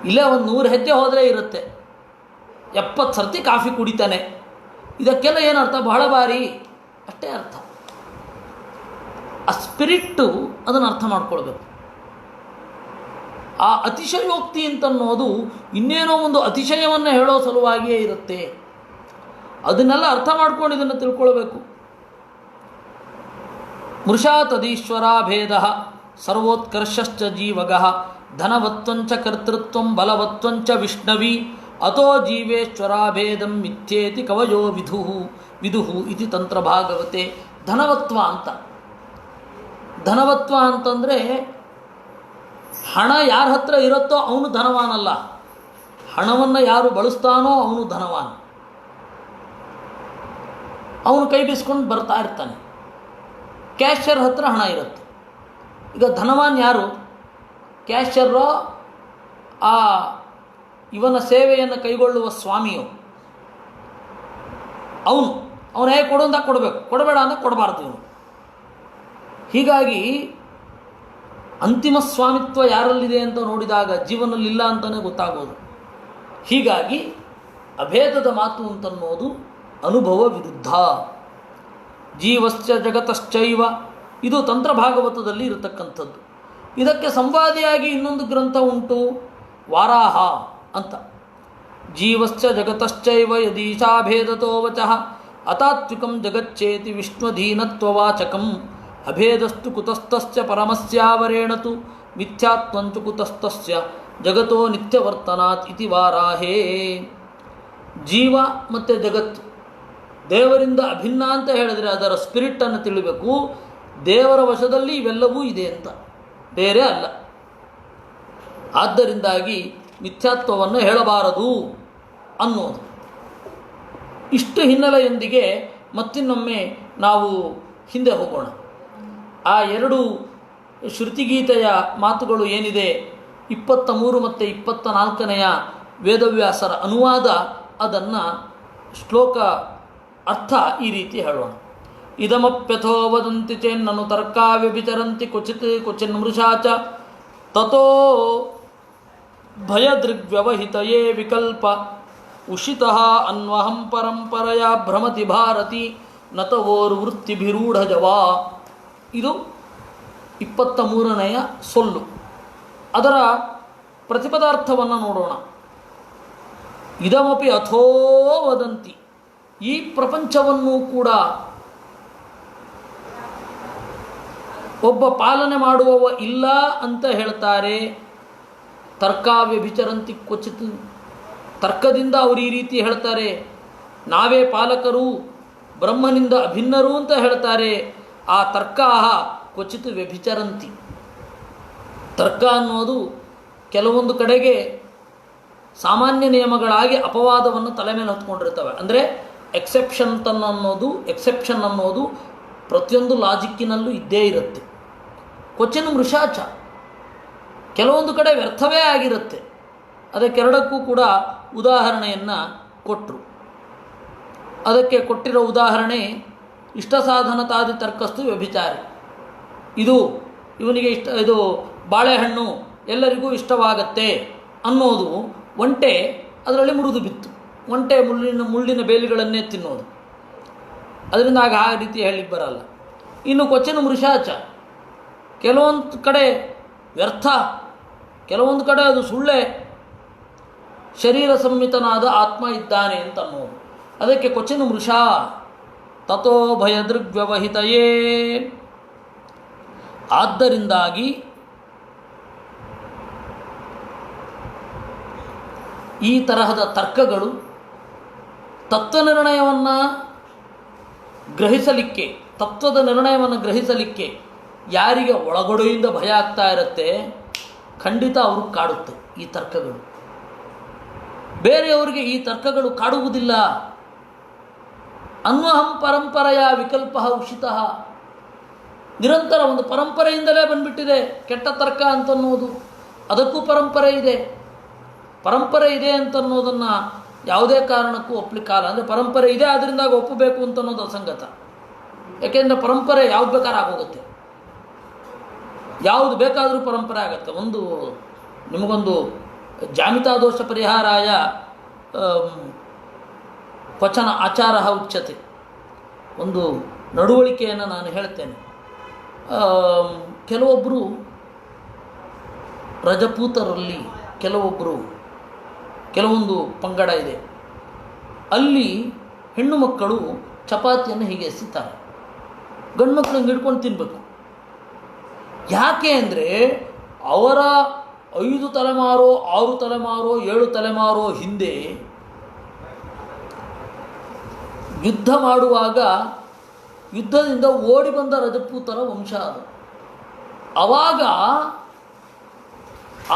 ಇಲ್ಲೇ ಒಂದು 100 ಹೆಜ್ಜೆ ಹೋದರೆ ಇರುತ್ತೆ, 70 ಸರ್ತಿ ಕಾಫಿ ಕುಡಿತಾನೆ, ಇದಕ್ಕೆಲ್ಲ ಏನರ್ಥ? ಬಹಳ ಬಾರಿ ಅಷ್ಟೇ ಅರ್ಥ. ಆ ಸ್ಪಿರಿಟ್ಟು ಅದನ್ನು ಅರ್ಥ ಮಾಡ್ಕೊಳ್ಬೇಕು. ಆ ಅತಿಶಯೋಕ್ತಿ ಅಂತನ್ನೋದು ಇನ್ನೇನೋ ಒಂದು ಅತಿಶಯವನ್ನು ಹೇಳೋ ಸಲುವಾಗಿಯೇ ಇರುತ್ತೆ. ಅದನ್ನೆಲ್ಲ ಅರ್ಥ ಮಾಡ್ಕೊಂಡು ಇದನ್ನು ತಿಳ್ಕೊಳ್ಬೇಕು. ಮೃಷಾ ತದೀಶ್ವರ ಭೇದ ಸರ್ವೋತ್ಕರ್ಷಶ್ಚ ಜೀವಗಃ ಧನವತ್ವಂಚ ಕರ್ತೃತ್ವಂ ಬಲವತ್ವಂಚ ವಿಷ್ಣವಿ ಅತೋ ಜೀವೇಶ್ವರಾಭೇದಂ ಮಿಥ್ಯೇತಿ ಕವಯೋ ವಿದುಹು ಇತಿ ತಂತ್ರ ಭಾಗವತೆ. ಧನವತ್ವ ಅಂತ, ಧನವತ್ವ ಅಂತಂದರೆ ಹಣ ಯಾರ ಹತ್ರ ಇರುತ್ತೋ ಅವನು ಧನವಾನಲ್ಲ, ಹಣವನ್ನು ಯಾರು ಬಳಸ್ತಾನೋ ಅವನು ಧನವಾನ. ಅವನು ಕೈ ಬೀಸ್ಕೊಂಡು ಬರ್ತಾ ಇರ್ತಾನೆ. ಕ್ಯಾಶಿಯರ್ ಹತ್ರ ಹಣ ಇರುತ್ತೆ. ಈಗ ಧನವಾನ್ ಯಾರು? ಕ್ಯಾಶಿಯರೋ ಆ ಇವನ ಸೇವೆಯನ್ನು ಕೈಗೊಳ್ಳುವ ಸ್ವಾಮಿಯು. ಅವನು ಹೇಗೆ ಕೊಡು ಅಂತ ಕೊಡಬೇಕು, ಕೊಡಬೇಡ ಅಂತ ಕೊಡಬಾರ್ದು ಇವನು. ಹೀಗಾಗಿ ಅಂತಿಮ ಸ್ವಾಮಿತ್ವ ಯಾರಲ್ಲಿದೆ ಅಂತ ನೋಡಿದಾಗ ಜೀವನದಲ್ಲಿಲ್ಲ ಅಂತಲೇ ಗೊತ್ತಾಗೋದು. ಹೀಗಾಗಿ ಅಭೇದದ ಮಾತು ಅಂತನ್ನೋದು ಅನುಭವ ವಿರುದ್ಧ. ಜೀವಶ್ಚ ಜಗತಶ್ಚೈವ, ಇದು ತಂತ್ರ ಭಾಗವತದಲ್ಲಿ ಇರತಕ್ಕಂಥದ್ದು. ಇದಕ್ಕೆ ಸಂವಾದಿಯಾಗಿ ಇನ್ನೊಂದು ಗ್ರಂಥ ಉಂಟು, ವಾರಾಹ ಅಂತ. ಜೀವಶ್ಚ ಜಗತಶ್ಚೈವ ಯದೀಶಾಭೇದತೋ ವಚಃ ಅತಾತ್ವಿಕಂ ಜಗಚ್ಚೇತಿ ವಿಷ್ಣುಧೀನತ್ವವಾಚಕಂ ಅಭೇದಸ್ತು ಕುತಸ್ತಸ್ಯ ಪರಮಸ್ಯಾವರೇಣತು ಮಿಥ್ಯಾತ್ವಂಚು ಕುತಸ್ತಸ್ಯ ಜಗತೋ ನಿತ್ಯವರ್ತನಾತ್ ಇತಿ ವಾರಾಹೇ. ಜೀವ ಮತ್ತು ಜಗತ್ತು ದೇವರಿಂದ ಅಭಿನ್ನ ಅಂತ ಹೇಳಿದರೆ ಅದರ ಸ್ಪಿರಿಟನ್ನು ತಿಳಿಬೇಕು. ದೇವರ ವಶದಲ್ಲಿ ಇವೆಲ್ಲವೂ ಇದೆ ಅಂತ, ಬೇರೆ ಅಲ್ಲ. ಆದ್ದರಿಂದಾಗಿ ಮಿಥ್ಯಾತ್ವವನ್ನು ಹೇಳಬಾರದು ಅನ್ನೋದು. ಇಷ್ಟು ಹಿನ್ನೆಲೆಯೊಂದಿಗೆ ಮತ್ತಿನ್ನೊಮ್ಮೆ ನಾವು ಹಿಂದೆ ಹೋಗೋಣ. ಆ 2 ಶ್ರುತಿಗೀತೆಯ ಮಾತುಗಳು ಏನಿದೆ, 23 ಮತ್ತು 24ನೆಯ ವೇದವ್ಯಾಸರ ಅನುವಾದ, ಅದನ್ನು ಶ್ಲೋಕ ಅರ್ಥ ಈ ರೀತಿ ಹೇಳೋಣ. ಇದಮಪ್ಯಥೋ ವದಂತಿ ಚೇನ್ನನು ತರ್ಕಾ ವ್ಯಭಿಚರಂತಿ ಕ್ವಚಿತ್ ಕ್ವಚಿನ್ ಮೃಷಾ ಚ ತತೋ ಭಯದೃಗ್ವ್ಯವಹಿತಯೇ ವಿಕಲ್ಪ ಉಷಿತಃ ಅನ್ವಹಂ ಪರಂಪರೆಯ ಭ್ರಮತಿ ಭಾರತಿ ನತವೋರ್ವೃತ್ತಿಭಿರೂಢಜವಾ. ಇದು 23ನೆಯ ಸೊಲ್ಲು. ಅದರ ಪ್ರತಿಪದಾರ್ಥವನ್ನು ನೋಡೋಣ. ಇದಮಪಿ ಅಥೋ ವದಂತಿ, ಈ ಪ್ರಪಂಚವನ್ನು ಕೂಡ ಒಬ್ಬ ಪಾಲನೆ ಮಾಡುವವ ಇಲ್ಲ ಅಂತ ಹೇಳ್ತಾರೆ. ತರ್ಕಾವ್ಯಭಿಚರಂತಿ ಕ್ವಚಿತ್, ತರ್ಕದಿಂದ ಅವರು ಈ ರೀತಿ ಹೇಳ್ತಾರೆ. ನಾವೇ ಪಾಲಕರು, ಬ್ರಹ್ಮನಿಂದ ಅಭಿನ್ನರು ಅಂತ ಹೇಳ್ತಾರೆ. ಆ ತರ್ಕಾಹ ಕ್ವಚಿತ್ ವ್ಯಭಿಚರಂತಿ. ತರ್ಕ ಅನ್ನೋದು ಕೆಲವೊಂದು ಕಡೆಗೆ ಸಾಮಾನ್ಯ ನಿಯಮಗಳಾಗಿ ಅಪವಾದವನ್ನು ತಲೆ ಮೇಲೆ ಹೊತ್ಕೊಂಡಿರ್ತವೆ. ಅಂದರೆ ಎಕ್ಸೆಪ್ಷನ್ ಅನ್ನೋದು ಪ್ರತಿಯೊಂದು ಲಾಜಿಕ್ಕಿನಲ್ಲೂ ಇದ್ದೇ ಇರುತ್ತೆ. ಕ್ವಚಿನ್ ಮೃಷಾಚ, ಕೆಲವೊಂದು ಕಡೆ ವ್ಯರ್ಥವೇ ಆಗಿರುತ್ತೆ. ಅದಕ್ಕೆರಡಕ್ಕೂ ಕೂಡ ಉದಾಹರಣೆಯನ್ನು ಕೊಟ್ಟರು. ಅದಕ್ಕೆ ಕೊಟ್ಟಿರೋ ಉದಾಹರಣೆ ಇಷ್ಟ ಸಾಧನತಾದಿ ತರ್ಕಸ್ತು ವ್ಯಭಿಚಾರಿ. ಇದು ಬಾಳೆಹಣ್ಣು ಎಲ್ಲರಿಗೂ ಇಷ್ಟವಾಗತ್ತೆ ಅನ್ನೋದು ಒಂಟೆ ಅದರಲ್ಲಿ ಮುರಿದು ಬಿತ್ತು. ಒಂಟೆ ಮುಳ್ಳಿನ ಬೇಲಿಗಳನ್ನೇ ತಿನ್ನೋದು, ಅದರಿಂದ ಆ ರೀತಿ ಹೇಳಲಿಕ್ಕೆ ಬರಲ್ಲ. ಇನ್ನು ಕೊಚ್ಚಿನ ಮೃಷಾಚ ಕೆಲವೊಂದು ಕಡೆ ವ್ಯರ್ಥ, ಕೆಲವೊಂದು ಕಡೆ ಅದು ಸುಳ್ಳೆ. ಶರೀರ ಸಂಹಿತನಾದ ಆತ್ಮ ಇದ್ದಾನೆ ಅಂತ ಅನ್ನೋದು. ಅದಕ್ಕೆ ಕೊಚ್ಚಿನ ಮೃಷಾ ತಥೋ ಭಯದೃಗ್ವ್ಯವಹಿತಯೇ. ಆದ್ದರಿಂದಾಗಿ ಈ ತರಹದ ತರ್ಕಗಳು ತತ್ವನಿರ್ಣಯವನ್ನು ಗ್ರಹಿಸಲಿಕ್ಕೆ, ತತ್ವದ ನಿರ್ಣಯವನ್ನು ಗ್ರಹಿಸಲಿಕ್ಕೆ ಯಾರಿಗೆ ಒಳಗಡೆಯಿಂದ ಭಯ ಆಗ್ತಾ ಇರುತ್ತೆ, ಖಂಡಿತ ಅವ್ರಿಗೆ ಕಾಡುತ್ತೆ ಈ ತರ್ಕಗಳು. ಬೇರೆಯವರಿಗೆ ಈ ತರ್ಕಗಳು ಕಾಡುವುದಿಲ್ಲ. ಅನ್ವಹಂ ಪರಂಪರೆಯ ವಿಕಲ್ಪ ಉಷಿತಃ. ನಿರಂತರ ಒಂದು ಪರಂಪರೆಯಿಂದಲೇ ಬಂದ್ಬಿಟ್ಟಿದೆ ಕೆಟ್ಟ ತರ್ಕ ಅಂತನ್ನೋದು. ಅದಕ್ಕೂ ಪರಂಪರೆ ಇದೆ. ಪರಂಪರೆ ಇದೆ ಅಂತನ್ನೋದನ್ನು ಯಾವುದೇ ಕಾರಣಕ್ಕೂ ಒಪ್ಪಲಿಕ್ಕಾಗಲ್ಲ. ಅಂದರೆ ಪರಂಪರೆ ಇದೆ ಅದರಿಂದಾಗ ಒಪ್ಪಬೇಕು ಅಂತನ್ನೋದು ಅಸಂಗತ. ಯಾಕೆಂದರೆ ಪರಂಪರೆ ಯಾವ್ದು ಬೇಕಾದ್ರೂ ಆಗೋಗುತ್ತೆ, ಯಾವುದು ಬೇಕಾದರೂ ಪರಂಪರೆ ಆಗುತ್ತೆ. ಒಂದು ನಿಮಗೊಂದು ಜಾಮಿತಾ ದೋಷ ಪರಿಹಾರಾಯ ಕ್ವಚನ ಆಚಾರ ಉಚ್ಯತೆ, ಒಂದು ನಡವಳಿಕೆಯನ್ನು ನಾನು ಹೇಳ್ತೇನೆ. ಕೆಲವೊಬ್ಬರು ರಜಪೂತರಲ್ಲಿ ಕೆಲವೊಂದು ಪಂಗಡ ಇದೆ. ಅಲ್ಲಿ ಹೆಣ್ಣು ಮಕ್ಕಳು ಚಪಾತಿಯನ್ನು ಹೀಗೆ ಎಸಿತಾರೆ, ಗಂಡು ಮಕ್ಕಳು ಹಿಂಗೆ ಹಿಡ್ಕೊಂಡು ತಿನ್ನಬೇಕು. ಯಾಕೆ ಅಂದರೆ ಅವರ 5 ತಲೆಮಾರೋ 6 ತಲೆಮಾರೋ 7 ತಲೆಮಾರೋ ಹಿಂದೆ ಯುದ್ಧ ಮಾಡುವಾಗ ಯುದ್ಧದಿಂದ ಓಡಿ ಬಂದ ರಜಪೂತರ ವಂಶ ಅದು. ಆವಾಗ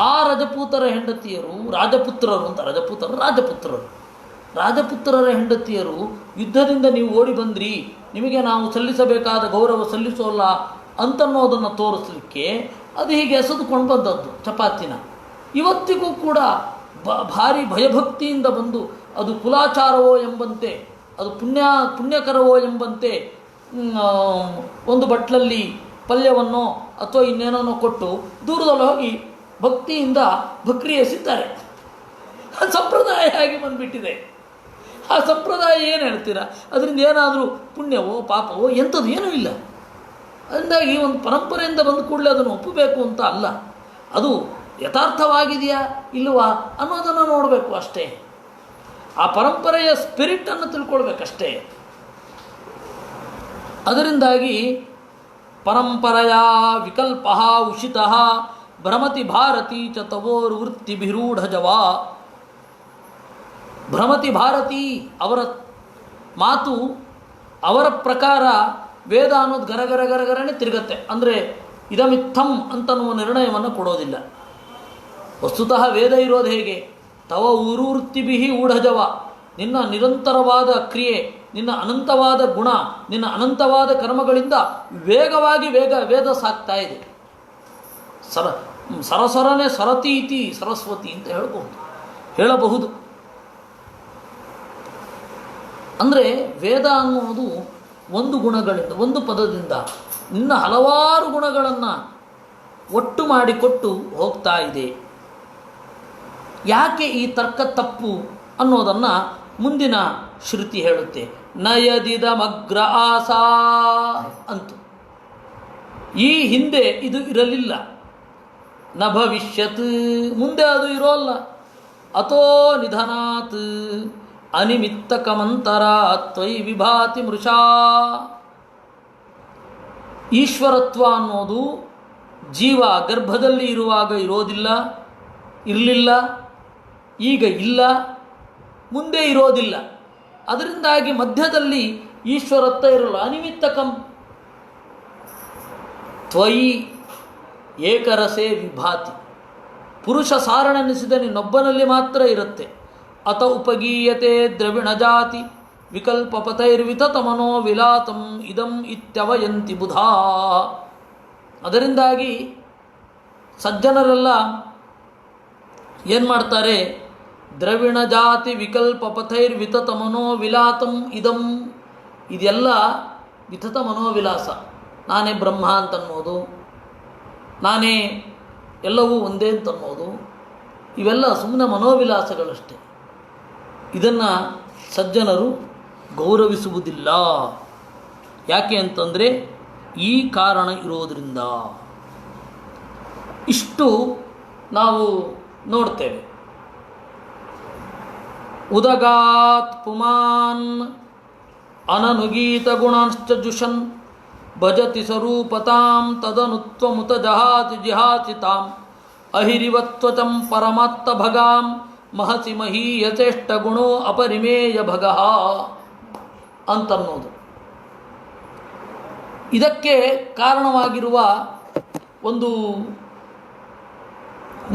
ಆ ರಜಪೂತರ ಹೆಂಡತಿಯರು ರಾಜಪುತ್ರರು ಅಂತ, ರಾಜಪುತ್ರರ ಹೆಂಡತಿಯರು ಯುದ್ಧದಿಂದ ನೀವು ಓಡಿ ಬಂದ್ರಿ, ನಿಮಗೆ ನಾವು ಸಲ್ಲಿಸಬೇಕಾದ ಗೌರವ ಸಲ್ಲಿಸೋಲ್ಲ ಅಂತನ್ನೋದನ್ನು ತೋರಿಸಲಿಕ್ಕೆ ಅದು ಹೀಗೆ ಎಸೆದುಕೊಂಡು ಬಂದದ್ದು ಚಪಾತಿನ. ಇವತ್ತಿಗೂ ಕೂಡ ಭಾರಿ ಭಯಭಕ್ತಿಯಿಂದ ಬಂದು ಅದು ಕುಲಾಚಾರವೋ ಎಂಬಂತೆ, ಅದು ಪುಣ್ಯಕರವೋ ಎಂಬಂತೆ ಒಂದು ಬಟ್ಲಲ್ಲಿ ಪಲ್ಯವನ್ನೋ ಅಥವಾ ಇನ್ನೇನೋ ಕೊಟ್ಟು ದೂರದಲ್ಲಿ ಹೋಗಿ ಭಕ್ತಿಯಿಂದ ಭಕ್ರಿ ಎಸಿತಾರೆ. ಸಂಪ್ರದಾಯ ಆಗಿ ಬಂದುಬಿಟ್ಟಿದೆ. ಆ ಸಂಪ್ರದಾಯ ಏನು ಹೇಳ್ತೀರಾ? ಅದರಿಂದ ಏನಾದರೂ ಪುಣ್ಯವೋ ಪಾಪವೋ ಎಂಥದ್ದು ಏನೂ ಇಲ್ಲ. ಅದರಿಂದಾಗಿ ಒಂದು ಪರಂಪರೆಯಿಂದ ಬಂದ ಕೂಡಲೇ ಅದನ್ನು ಒಪ್ಪಬೇಕು ಅಂತ ಅಲ್ಲ, ಅದು ಯಥಾರ್ಥವಾಗಿದೆಯಾ ಇಲ್ಲವಾ ಅನ್ನೋದನ್ನು ನೋಡಬೇಕು ಅಷ್ಟೇ. ಆ ಪರಂಪರೆಯ ಸ್ಪಿರಿಟನ್ನು ತಿಳ್ಕೊಳ್ಬೇಕಷ್ಟೇ. ಅದರಿಂದಾಗಿ ಪರಂಪರೆಯ ವಿಕಲ್ಪ ಉಷಿತಃ ಭ್ರಮತಿ ಭಾರತಿ ಚ ತವೋರ್ವೃತ್ತಿಭಿರೂಢಜವಾ. ಭ್ರಮತಿ ಭಾರತಿ ಅವರ ಮಾತು, ಅವರ ಪ್ರಕಾರ ವೇದ ಅನ್ನೋದು ಗರಗರನೆ ತಿರುಗತ್ತೆ. ಅಂದರೆ ಇದಮಿತ್ತಂ ಅಂತನ್ನುವ ನಿರ್ಣಯವನ್ನು ಕೊಡೋದಿಲ್ಲ. ವಸ್ತುತಃ ವೇದ ಇರೋದು ಹೇಗೆ? ತವ ಉರುವೃತ್ತಿಭಿ ಊಢಜವ. ನಿನ್ನ ನಿರಂತರವಾದ ಕ್ರಿಯೆ, ನಿನ್ನ ಅನಂತವಾದ ಗುಣ, ನಿನ್ನ ಅನಂತವಾದ ಕರ್ಮಗಳಿಂದ ವೇಗವಾಗಿ ವೇದ ಸಾಗ್ತಾ ಇದೆ. ಸರಸರನೆ ಸರತಿ ಇತಿ ಸರಸ್ವತಿ ಅಂತ ಹೇಳಬಹುದು. ಅಂದರೆ ವೇದ ಅನ್ನೋದು ಒಂದು ಗುಣಗಳಿಂದ, ಒಂದು ಪದದಿಂದ ನಿನ್ನ ಹಲವಾರು ಗುಣಗಳನ್ನು ಒಟ್ಟು ಮಾಡಿಕೊಟ್ಟು ಹೋಗ್ತಾ ಇದೆ. ಯಾಕೆ ಈ ತರ್ಕ ತಪ್ಪು ಅನ್ನೋದನ್ನು ಮುಂದಿನ ಶ್ರುತಿ ಹೇಳುತ್ತೆ. ನಯದಿದಮಗ್ರ ಆಸಾ ಅಂತು. ಈ ಹಿಂದೆ ಇದು ಇರಲಿಲ್ಲ. ನ ಭವಿಷ್ಯತ್, ಮುಂದೆ ಅದು ಇರೋಲ್ಲ. ಅಥೋ ನಿಧನಾತ್ ಅನಿಮಿತ್ತಕಮಂತರ ತ್ವಯಿ ವಿಭಾತಿ ಮೃಷಾ. ಈಶ್ವರತ್ವ ಅನ್ನೋದು ಜೀವ ಗರ್ಭದಲ್ಲಿ ಇರುವಾಗ ಇರಲಿಲ್ಲ, ಈಗ ಇಲ್ಲ, ಮುಂದೆ ಇರೋದಿಲ್ಲ. ಅದರಿಂದಾಗಿ ಮಧ್ಯದಲ್ಲಿ ಈಶ್ವರತ್ವ ಇರಲ್ಲ. ಅನಿಮಿತ್ತಕಂ ತ್ವಯಿ ಏಕರಸೆ ವಿಭಾತಿ. ಪುರುಷ ಸಾರಣೆನಿಸಿದ ನಿನ್ನೊಬ್ಬನಲ್ಲಿ ಮಾತ್ರ ಇರುತ್ತೆ. ಅತ ಉಪಗೀಯತೆ ದ್ರವಿಣ ಜಾತಿ ವಿಕಲ್ಪ ಪಥೈರ್ವಿತತಮನೋ ವಿಲಾತಂ ಇದಂ ಇತ್ಯವಯಂತಿ ಬುಧಾ. ಅದರಿಂದಾಗಿ ಸಜ್ಜನರೆಲ್ಲ ಏನು ಮಾಡ್ತಾರೆ? ದ್ರವಿಣ ಜಾತಿ ವಿಕಲ್ಪ ಪಥೈರ್ವಿತತ ಮನೋವಿಲಾತಂ ಇದಂ. ಇದೆಲ್ಲ ವಿತತ ಮನೋವಿಲಾಸ. ನಾನೇ ಬ್ರಹ್ಮ ಅಂತನ್ನೋದು, ನಾನೇ ಎಲ್ಲವೂ ಒಂದೇ ಅಂತನ್ನೋದು ಇವೆಲ್ಲ ಸುಮ್ಮನೆ ಮನೋವಿಲಾಸಗಳಷ್ಟೇ. ಇದನ್ನು ಸಜ್ಜನರು ಗೌರವಿಸುವುದಿಲ್ಲ. ಯಾಕೆ ಅಂತಂದರೆ ಈ ಕಾರಣ ಇರೋದರಿಂದ. ಇಷ್ಟು ನಾವು ನೋಡ್ತೇವೆ. ಉದಗಾತ್ ಪುಮಾನ್ ಅನನುಗೀತ ಗುಣಾಂಶ್ಚ ಜುಷನ್ ಭಜತಿ ಸ್ವರೂಪತಾಂ ತದನುತ್ವಮುತ ಜಹಾತಿ ಜಿಹಾತಿ ತಾಂ ಅಹಿರಿವತ್ವಚಂ ಪರಮಾತ್ತ ಭಗಾಂ ಮಹಸಿ ಮಹೀಯಚೇಷ್ಟ ಗುಣೋ ಅಪರಿಮೇಯ ಭಗಃ ಅಂತನ್ನೋದು. ಇದಕ್ಕೆ ಕಾರಣವಾಗಿರುವ ಒಂದು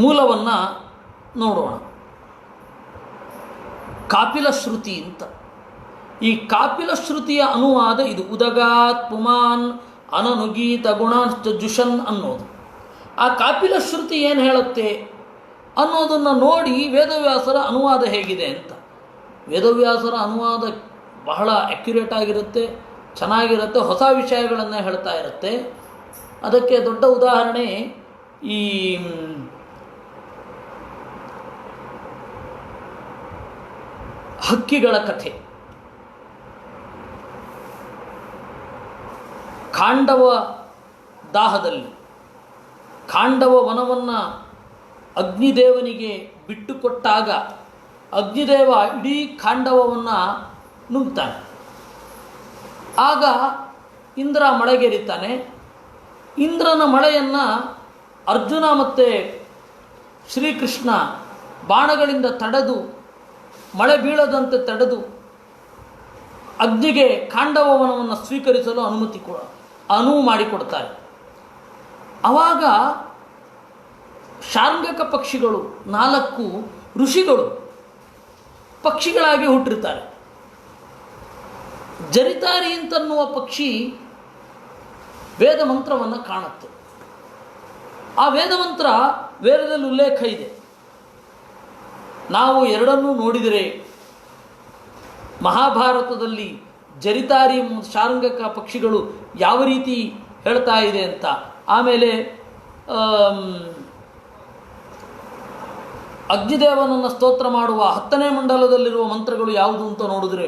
ಮೂಲವನ್ನು ನೋಡೋಣ. ಕಾಪಿಲ ಶ್ರುತಿ ಅಂತ. ಈ ಕಾಪಿಲ ಶ್ರುತಿಯ ಅನುವಾದ ಇದು. ಉದಗಾತ್ ಪುಮಾನ್ ಅನನುಗೀತ ಗುಣಾಂಶ್ಚ ಜುಷನ್ ಅನ್ನೋದು. ಆ ಕಾಪಿಲ ಶ್ರುತಿ ಏನು ಹೇಳುತ್ತೆ ಅನ್ನೋದನ್ನು ನೋಡಿ ವೇದವ್ಯಾಸರ ಅನುವಾದ ಹೇಗಿದೆ ಅಂತ. ವೇದವ್ಯಾಸರ ಅನುವಾದ ಬಹಳ ಅಕ್ಯುರೇಟ್ ಆಗಿರುತ್ತೆ, ಚೆನ್ನಾಗಿರುತ್ತೆ, ಹೊಸ ವಿಷಯಗಳನ್ನು ಹೇಳ್ತಾ ಇರುತ್ತೆ. ಅದಕ್ಕೆ ದೊಡ್ಡ ಉದಾಹರಣೆ ಈ ಹಕ್ಕಿಗಳ ಕಥೆ. ಖಾಂಡವ ದಾಹದಲ್ಲಿ ಖಾಂಡವ ವನವನ್ನು ಅಗ್ನಿದೇವನಿಗೆ ಬಿಟ್ಟುಕೊಟ್ಟಾಗ ಅಗ್ನಿದೇವ ಇಡೀ ಖಾಂಡವವನ್ನು ನುಗ್ತಾನೆ. ಆಗ ಇಂದ್ರ ಮಳೆಗೆರಿತಾನೆ. ಇಂದ್ರನ ಮಳೆಯನ್ನು ಅರ್ಜುನ ಮತ್ತು ಶ್ರೀಕೃಷ್ಣ ಬಾಣಗಳಿಂದ ತಡೆದು ಮಳೆ ಬೀಳದಂತೆ ತಡೆದು ಅಗ್ನಿಗೆ ಖಾಂಡವವನವನ್ನು ಸ್ವೀಕರಿಸಲು ಅನುವು ಮಾಡಿಕೊಡ್ತಾರೆ. ಆವಾಗ ಶಾರ್ಂಗಕ ಪಕ್ಷಿಗಳು 4 ಋಷಿಗಳು ಪಕ್ಷಿಗಳಾಗಿ ಹುಟ್ಟಿರ್ತಾರೆ. ಜರಿತಾರಿ ಅಂತನ್ನುವ ಪಕ್ಷಿ ವೇದ ಮಂತ್ರವನ್ನು ಕಾಣುತ್ತೆ. ಆ ವೇದ ಮಂತ್ರ ವೇದದಲ್ಲಿ ಉಲ್ಲೇಖ ಇದೆ. ನಾವು ಎರಡನ್ನೂ ನೋಡಿದರೆ ಮಹಾಭಾರತದಲ್ಲಿ ಜರಿತಾರಿ ಶಾರ್ಂಗಕ ಪಕ್ಷಿಗಳು ಯಾವ ರೀತಿ ಹೇಳ್ತಾ ಇದೆ ಅಂತ, ಆಮೇಲೆ ಅಗ್ನಿದೇವನನ್ನು ಸ್ತೋತ್ರ ಮಾಡುವ 10ನೇ ಮಂಡಲದಲ್ಲಿರುವ ಮಂತ್ರಗಳು ಯಾವುದು ಅಂತ ನೋಡಿದ್ರೆ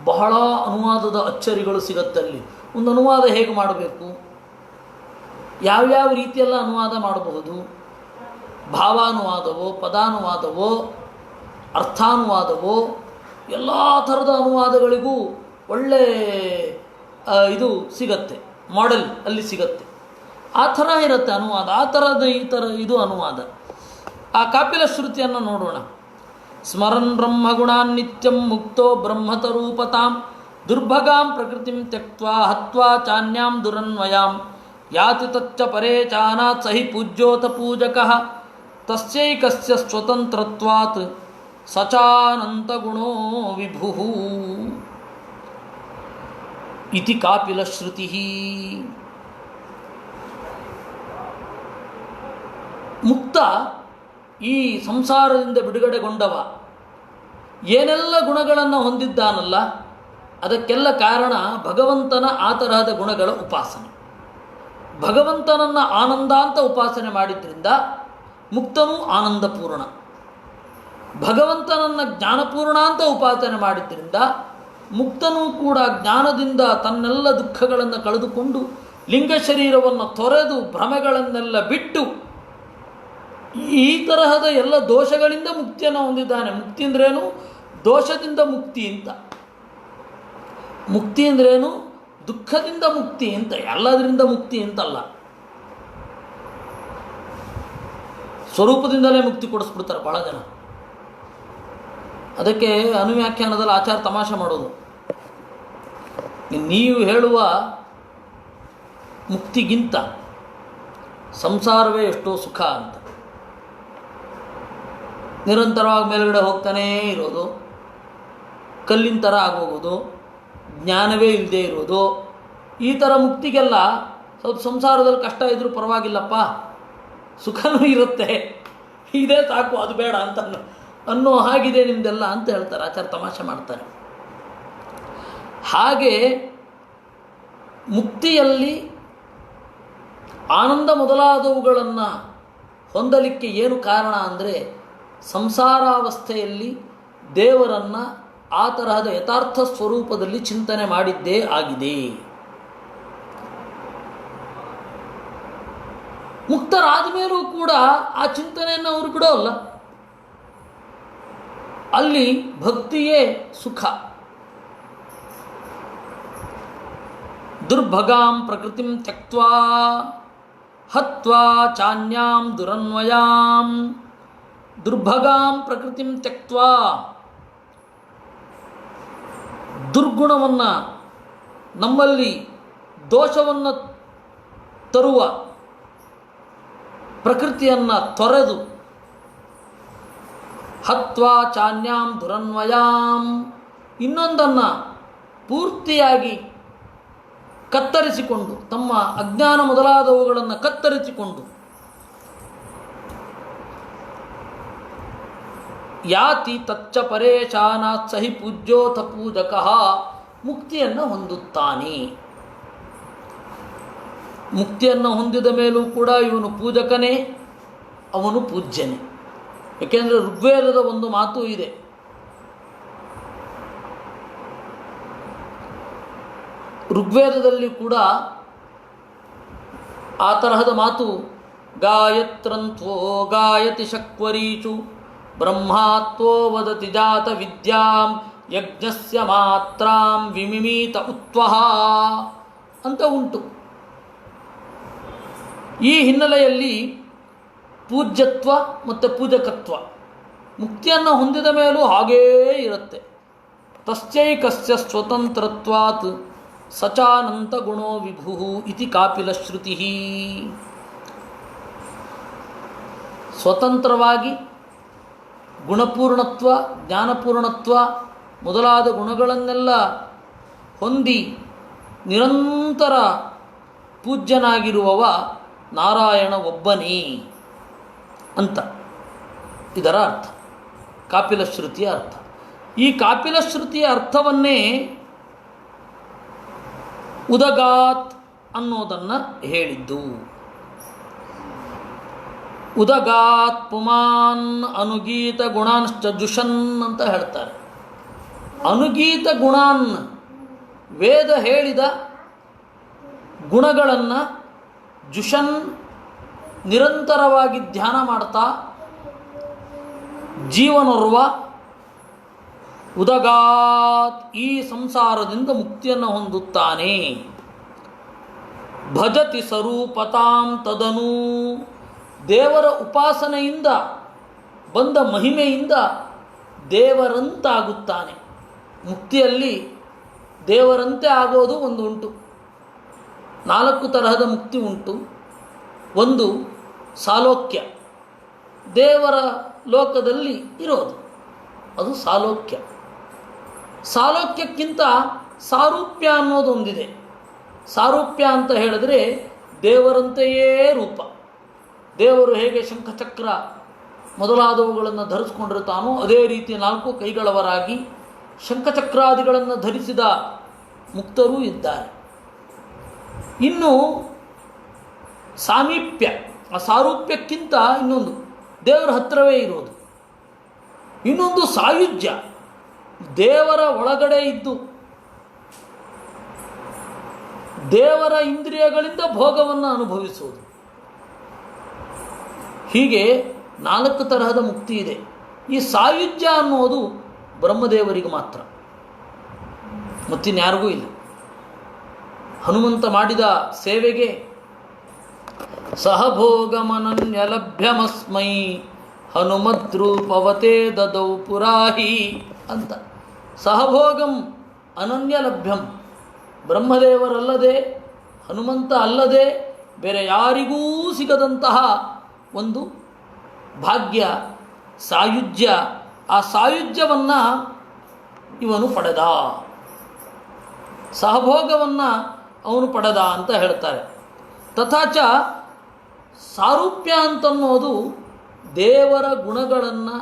ಬಹಳ ಅನುವಾದದ ಅಚ್ಚರಿಗಳು ಸಿಗತ್ತಲ್ಲಿ. ಒಂದು ಅನುವಾದ ಹೇಗೆ ಮಾಡಬೇಕು, ಯಾವ್ಯಾವ ರೀತಿಯೆಲ್ಲ ಅನುವಾದ ಮಾಡಬಹುದು, ಭಾವಾನುವಾದವೋ, ಪದಾನುವಾದವೋ, ಅರ್ಥಾನುವಾದವೋ, ಎಲ್ಲ ಥರದ ಅನುವಾದಗಳಿಗೂ ಒಳ್ಳೆ ಇದು ಸಿಗತ್ತೆ, ಮಾಡೆಲ್ ಅಲ್ಲಿ ಸಿಗತ್ತೆ. ಆ ಥರ ಇರುತ್ತೆ ಅನುವಾದ. ಆ ಥರದ ಇದು ಅನುವಾದ. ಆ ಕಾಪಿಲ ಶ್ರುತಿಯನ್ನು ನೋಡೋಣ. ಸ್ಮರನ್ ಬ್ರಹ್ಮಗುಣಾನ್ ನಿತ್ಯಂ ಮುಕ್ತೋ ಬ್ರಹ್ಮತರೂಪತಾಂ ದುರ್ಭಗಾಂ ಪ್ರಕೃತಿಂ ತ್ಯಕ್ತ್ವಾ ಹತ್ವಾ ಚಾನ್ಯಾಂ ದುರನ್ವಯಾಂ ಯಾತಿ ತಚ್ಚ ಪರೇ ಚಾನಾತ್ ಸಹಿ ಪೂಜ್ಯೋತ ಪೂಜಕಃ ತಸ್ಯೈಕಸ್ಯ ಸ್ವತಂತ್ರತ್ವಾತ್ ಸಚಾನಂತ ಗುಣೋ ವಿಭುಃ ಇತಿ ಕಾಪಿಲ ಶ್ರುತಿ. ಮುಕ್ತ ಈ ಸಂಸಾರದಿಂದ ಬಿಡುಗಡೆಗೊಂಡವ ಏನೆಲ್ಲ ಗುಣಗಳನ್ನು ಹೊಂದಿದ್ದಾನಲ್ಲ ಅದಕ್ಕೆಲ್ಲ ಕಾರಣ ಭಗವಂತನ ಆ ತರಹದ ಗುಣಗಳ ಉಪಾಸನೆ. ಭಗವಂತನನ್ನು ಆನಂದ ಅಂತ ಉಪಾಸನೆ ಮಾಡಿದ್ರಿಂದ ಮುಕ್ತನೂ ಆನಂದಪೂರ್ಣ. ಭಗವಂತನನ್ನು ಜ್ಞಾನಪೂರ್ಣ ಅಂತ ಉಪಾಸನೆ ಮಾಡಿದ್ರಿಂದ ಮುಕ್ತನೂ ಕೂಡ ಜ್ಞಾನದಿಂದ ತನ್ನೆಲ್ಲ ದುಃಖಗಳನ್ನು ಕಳೆದುಕೊಂಡು ಲಿಂಗ ಶರೀರವನ್ನು ತೊರೆದು ಭ್ರಮೆಗಳನ್ನೆಲ್ಲ ಬಿಟ್ಟು ಈ ತರಹದ ಎಲ್ಲ ದೋಷಗಳಿಂದ ಮುಕ್ತಿಯನ್ನು ಹೊಂದಿದ್ದಾನೆ. ಮುಕ್ತಿ ಅಂದ್ರೇನು? ದೋಷದಿಂದ ಮುಕ್ತಿ ಅಂತ. ಮುಕ್ತಿ ಅಂದ್ರೇನು? ದುಃಖದಿಂದ ಮುಕ್ತಿ ಅಂತ, ಎಲ್ಲದರಿಂದ ಮುಕ್ತಿ ಅಂತಲ್ಲ. ಸ್ವರೂಪದಿಂದಲೇ ಮುಕ್ತಿ ಕೊಡಿಸ್ಬಿಡ್ತಾರೆ ಭಾಳ ಜನ. ಅದಕ್ಕೆ ಅನುವ್ಯಾಖ್ಯಾನದಲ್ಲಿ ಆಚಾರ ತಮಾಷೆ ಮಾಡೋದು, ನೀವು ಹೇಳುವ ಮುಕ್ತಿಗಿಂತ ಸಂಸಾರವೇ ಎಷ್ಟೋ ಸುಖ ಅಂತ. ನಿರಂತರವಾಗಿ ಮೇಲುಗಡೆ ಹೋಗ್ತಾನೇ ಇರೋದು, ಕಲ್ಲಿನ ಥರ ಆಗೋಗೋದು, ಜ್ಞಾನವೇ ಇಲ್ಲದೆ ಇರೋದು, ಈ ಥರ ಮುಕ್ತಿಗೆಲ್ಲ ಸ್ವಲ್ಪ ಸಂಸಾರದಲ್ಲಿ ಕಷ್ಟ ಇದ್ದರೂ ಪರವಾಗಿಲ್ಲಪ್ಪ, ಸುಖನೂ ಇರುತ್ತೆ, ಇದೇ ಸಾಕು, ಅದು ಬೇಡ ಅಂತ ಅನ್ನೋ ಹಾಗಿದೆ ನಿಮ್ಮದೆಲ್ಲ ಅಂತ ಹೇಳ್ತಾರೆ. ಆಚಾರ ತಮಾಷೆ ಮಾಡ್ತಾರೆ. ಹಾಗೆ ಮುಕ್ತಿಯಲ್ಲಿ ಆನಂದ ಮೊದಲಾದವುಗಳನ್ನು ಹೊಂದಲಿಕ್ಕೆ ಏನು ಕಾರಣ ಅಂದರೆ ಸಂಸಾರಾವಸ್ಥೆಯಲ್ಲಿ ದೇವರನ್ನು ಆ ತರಹದ ಯಥಾರ್ಥ ಸ್ವರೂಪದಲ್ಲಿ ಚಿಂತನೆ ಮಾಡಿದ್ದೇ ಆಗಿದೆ. ಮುಕ್ತರಾದ ಮೇಲೂ ಕೂಡ ಆ ಚಿಂತನೆಯನ್ನು ಅವರು ಬಿಡೋಲ್ಲ. ಅಲ್ಲಿ ಭಕ್ತಿಯೇ ಸುಖ. ದುರ್ಭಗಾಂ ಪ್ರಕೃತಿಂ ತ್ಯಕ್ತ್ವಾ ಹತ್ವಾ ಚಾನ್ಯಾಂ ದುರನ್ವಯಾಂ. ದುರ್ಭಗಾಂ ಪ್ರಕೃತಿಂ ತ್ಯಕ್ತ್ವಾ, ದುರ್ಗುಣವನ್ನು, ನಮ್ಮಲ್ಲಿ ದೋಷವನ್ನು ತರುವ ಪ್ರಕೃತಿಯನ್ನು ತೊರೆದು, ಹತ್ವಾ ಚಾನ್ಯಾಂ ದುರನ್ವಯಾಂ, ಇನ್ನೊಂದನ್ನು ಪೂರ್ತಿಯಾಗಿ ಕತ್ತರಿಸಿಕೊಂಡು, ತಮ್ಮ ಅಜ್ಞಾನ ಮೊದಲಾದವುಗಳನ್ನು ಕತ್ತರಿಸಿಕೊಂಡು, ಯಾತಿ ತಚ್ಚ ಪರೇಶಾನಾತ್ ಸಹಿ ಪೂಜ್ಯೋಥ ಪೂಜಕಃ, ಮುಕ್ತಿಯನ್ನು ಹೊಂದುತ್ತಾನೆ. ಮುಕ್ತಿಯನ್ನು ಹೊಂದಿದ ಮೇಲೂ ಕೂಡ ಇವನು ಪೂಜಕನೇ, ಅವನು ಪೂಜ್ಯನೇ. ಏಕೆಂದರೆ ಋಗ್ವೇದದ ಒಂದು ಮಾತು ಇದೆ, ಋಗ್ವೇದದಲ್ಲಿ ಕೂಡ ಆ ತರಹದ ಮಾತು, ಗಾಯತ್ರಂತ್ವೋ ಗಾಯತಿ ಶಕ್ವರೀಚು ಬ್ರಹ್ಮಾತ್ವೋ ವದತಿ ಜಾತ ವಿದ್ಯಾಂ ಯಜ್ಞಸ್ಯ ಮಾತ್ರಾಂ ವಿಮಿಮೀತ ಉತ್ವಹ ಅಂತ ಉಂಟು. ಈ ಹಿನ್ನೆಲೆಯಲ್ಲಿ ಪೂಜ್ಯತ್ವ ಮತ್ತು ಪೂಜಕತ್ವ ಮುಕ್ತಿಯನ್ನು ಹೊಂದಿದ ಮೇಲೂ ಹಾಗೇ ಇರುತ್ತೆ. ತಸ್ಯೈಕಸ್ಯ ಸ್ವತಂತ್ರತ್ವಾತ್ ಸಚಾನಂತ ಗುಣೋ ವಿಭು ಇತಿ ಕಾಪಿಲಶ್ರುತಿ. ಸ್ವತಂತ್ರವಾಗಿ ಗುಣಪೂರ್ಣತ್ವ, ಜ್ಞಾನಪೂರ್ಣತ್ವ ಮೊದಲಾದ ಗುಣಗಳನ್ನೆಲ್ಲ ಹೊಂದಿ ನಿರಂತರ ಪೂಜ್ಯನಾಗಿರುವವ ನಾರಾಯಣ ಒಬ್ಬನೇ ಅಂತ ಇದರ ಅರ್ಥ, ಕಾಪಿಲಶ್ರುತಿಯ ಅರ್ಥ. ಈ ಕಾಪಿಲಶ್ರುತಿಯ ಅರ್ಥವನ್ನೇ ಉದಗಾತ್ ಅನ್ನೋದನ್ನು ಹೇಳಿದ್ದು. ಉದಗಾತ್ ಪುಮಾನ್ ಅನುಗೀತ ಗುಣಾಂಶ್ಚ ಜುಷನ್ ಅಂತ ಹೇಳ್ತಾರೆ. ಅನುಗೀತ ಗುಣಾನ್, ವೇದ ಹೇಳಿದ ಗುಣಗಳನ್ನು ಜುಷನ್ ನಿರಂತರವಾಗಿ ಧ್ಯಾನ ಮಾಡ್ತಾ ಜೀವನೋರ್ವ ಉದಗಾತ್ ಈ ಸಂಸಾರದಿಂದ ಮುಕ್ತಿಯನ್ನು ಹೊಂದುತ್ತಾನೆ. ಭಜತಿ ಸ್ವರೂಪತಾಂ ತದನು, ದೇವರ ಉಪಾಸನೆಯಿಂದ ಬಂದ ಮಹಿಮೆಯಿಂದ ದೇವರಂತಾಗುತ್ತಾನೆ. ಮುಕ್ತಿಯಲ್ಲಿ ದೇವರಂತೆ ಆಗೋದು ಒಂದು ಉಂಟು. 4 ತರಹದ ಮುಕ್ತಿ ಉಂಟು. ಒಂದು ಸಾಲೋಕ್ಯ, ದೇವರ ಲೋಕದಲ್ಲಿ ಇರೋದು, ಅದು ಸಾಲೋಕ್ಯ. ಸಾಲೋಕ್ಯಕ್ಕಿಂತ ಸಾರೂಪ್ಯ ಅನ್ನೋದೊಂದಿದೆ. ಸಾರೂಪ್ಯ ಅಂತ ಹೇಳಿದ್ರೆ ದೇವರಂತೆಯೇ ರೂಪ. ದೇವರು ಹೇಗೆ ಶಂಖಚಕ್ರ ಮೊದಲಾದವುಗಳನ್ನು ಧರಿಸ್ಕೊಂಡಿರ್ತಾನೋ ಅದೇ ರೀತಿ 4 ಕೈಗಳವರಾಗಿ ಶಂಖಚಕ್ರಾದಿಗಳನ್ನು ಧರಿಸಿದ ಮುಕ್ತರೂ ಇದ್ದಾರೆ. ಇನ್ನು ಸಾಮೀಪ್ಯ, ಆ ಸಾರೂಪ್ಯಕ್ಕಿಂತ ಇನ್ನೊಂದು ದೇವರ ಹತ್ತಿರವೇ ಇರೋದು. ಇನ್ನೊಂದು ಸಾಯುಜ್ಯ, ದೇವರ ಒಳಗಡೆ ಇದ್ದು ದೇವರ ಇಂದ್ರಿಯಗಳಿಂದ ಭೋಗವನ್ನು ಅನುಭವಿಸುವುದು. ಹೀಗೆ 4 ತರಹದ ಮುಕ್ತಿ ಇದೆ. ಈ ಸಾಯುಜ್ಯ ಅನ್ನೋದು ಬ್ರಹ್ಮದೇವರಿಗೆ ಮಾತ್ರ, ಮತ್ತಿನ್ಯಾರಿಗೂ ಇಲ್ಲ. ಹನುಮಂತ ಮಾಡಿದ ಸೇವೆಗೆ ಸಹಭೋಗಮನನ್ಯಲಭ್ಯಮಸ್ಮೈ ಹನುಮದ್ರೂಪವತೆ ದದೌ ಪುರಾಹಿ ಅಂತ. ಸಹಭೋಗಂ ಅನನ್ಯಲಭ್ಯಂ, ಬ್ರಹ್ಮದೇವರಲ್ಲದೆ ಹನುಮಂತ ಅಲ್ಲದೆ ಬೇರೆ ಯಾರಿಗೂ ಸಿಗದಂತಹ ಒಂದು ಭಾಗ್ಯ ಸಾಯುಜ್ಯ. ಆ ಸಾಯುಜ್ಯವನ್ನು ಇವನು ಪಡೆದ, ಸಹಭೋಗವನ್ನು ಅವನು ಪಡೆದ ಅಂತ ಹೇಳ್ತಾರೆ. ತಥಾಚ ಸಾರೂಪ್ಯ ಅಂತನ್ನೋದು ದೇವರ ಗುಣಗಳನ್ನು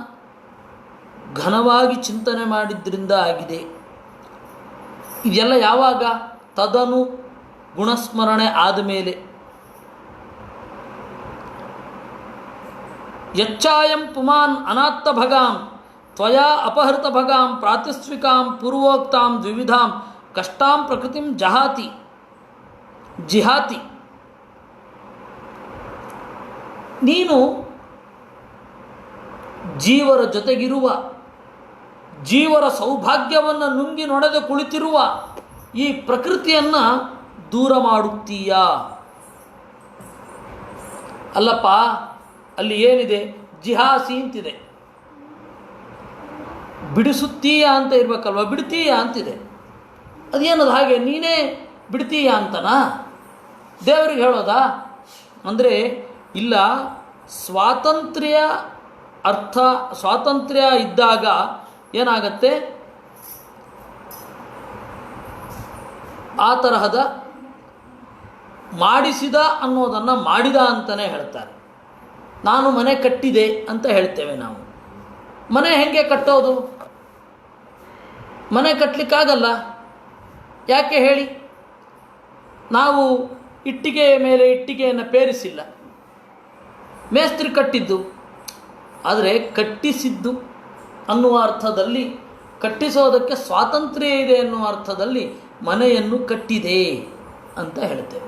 ಘನವಾಗಿ ಚಿಂತನೆ ಮಾಡಿದ್ರಿಂದ ಆಗಿದೆ. ಇದೆಲ್ಲ ಯಾವಾಗ? ತದನು ಗುಣಸ್ಮರಣೆ ಆದಮೇಲೆ. ಯಚ್ಚಾಯಂ ಪುಮಾನ್ ಅನಾತ್ತ ಭಗಾಂ ತ್ವಯಾ ಅಪಹೃತ ಭಗಾಂ ಪ್ರಾತಿಸ್ವಿಕಾಂ ಪೂರ್ವೋಕ್ತಾಂ ದ್ವಿವಿಧಾಂ ಕಷ್ಟಾಂ ಪ್ರಕೃತಿಂ ಜಿಹಾತಿ. ನೀನು ಜೀವರ ಜೊತೆಗಿರುವ, ಜೀವರ ಸೌಭಾಗ್ಯವನ್ನು ನುಂಗಿ ನೊಡೆದು ಕುಳಿತಿರುವ ಈ ಪ್ರಕೃತಿಯನ್ನು ದೂರ ಮಾಡುತ್ತೀಯಾ? ಅಲ್ಲಪ್ಪ, ಅಲ್ಲಿ ಏನಿದೆ? ಜಿಹಾಸಿ ಅಂತಿದೆ. ಬಿಡಿಸುತ್ತೀಯಾ ಅಂತ ಇರಬೇಕಲ್ವ, ಬಿಡ್ತೀಯಾ ಅಂತಿದೆ. ಅದೇನದು ಹಾಗೆ? ನೀನೇ ಬಿಡ್ತೀಯಾ ಅಂತನಾ ದೇವರಿಗೆ ಹೇಳೋದಾ? ಅಂದರೆ ಇಲ್ಲ, ಸ್ವಾತಂತ್ರ್ಯ ಅರ್ಥ, ಸ್ವಾತಂತ್ರ್ಯ ಇದ್ದಾಗ ಏನಾಗತ್ತೆ, ಆ ತರಹದ ಮಾಡಿಸಿದ ಅನ್ನೋದನ್ನು ಮಾಡಿದ ಅಂತಲೇ ಹೇಳ್ತಾರೆ. ನಾನು ಮನೆ ಕಟ್ಟಿದೆ ಅಂತ ಹೇಳ್ತೇವೆ ನಾವು. ಮನೆ ಹೇಗೆ ಕಟ್ಟೋದು? ಮನೆ ಕಟ್ಟಲಿಕ್ಕಾಗಲ್ಲ. ಯಾಕೆ ಹೇಳಿ? ನಾವು ಇಟ್ಟಿಗೆಯ ಮೇಲೆ ಇಟ್ಟಿಗೆಯನ್ನು ಪೇರಿಸಿಲ್ಲ, ಮೇಸ್ತ್ರಿ ಕಟ್ಟಿದ್ದು. ಆದರೆ ಕಟ್ಟಿಸಿದ್ದು ಅನ್ನುವ ಅರ್ಥದಲ್ಲಿ, ಕಟ್ಟಿಸೋದಕ್ಕೆ ಸ್ವಾತಂತ್ರ್ಯ ಇದೆ ಎನ್ನುವ ಅರ್ಥದಲ್ಲಿ ಮನೆಯನ್ನು ಕಟ್ಟಿದೆ ಅಂತ ಹೇಳ್ತೇವೆ.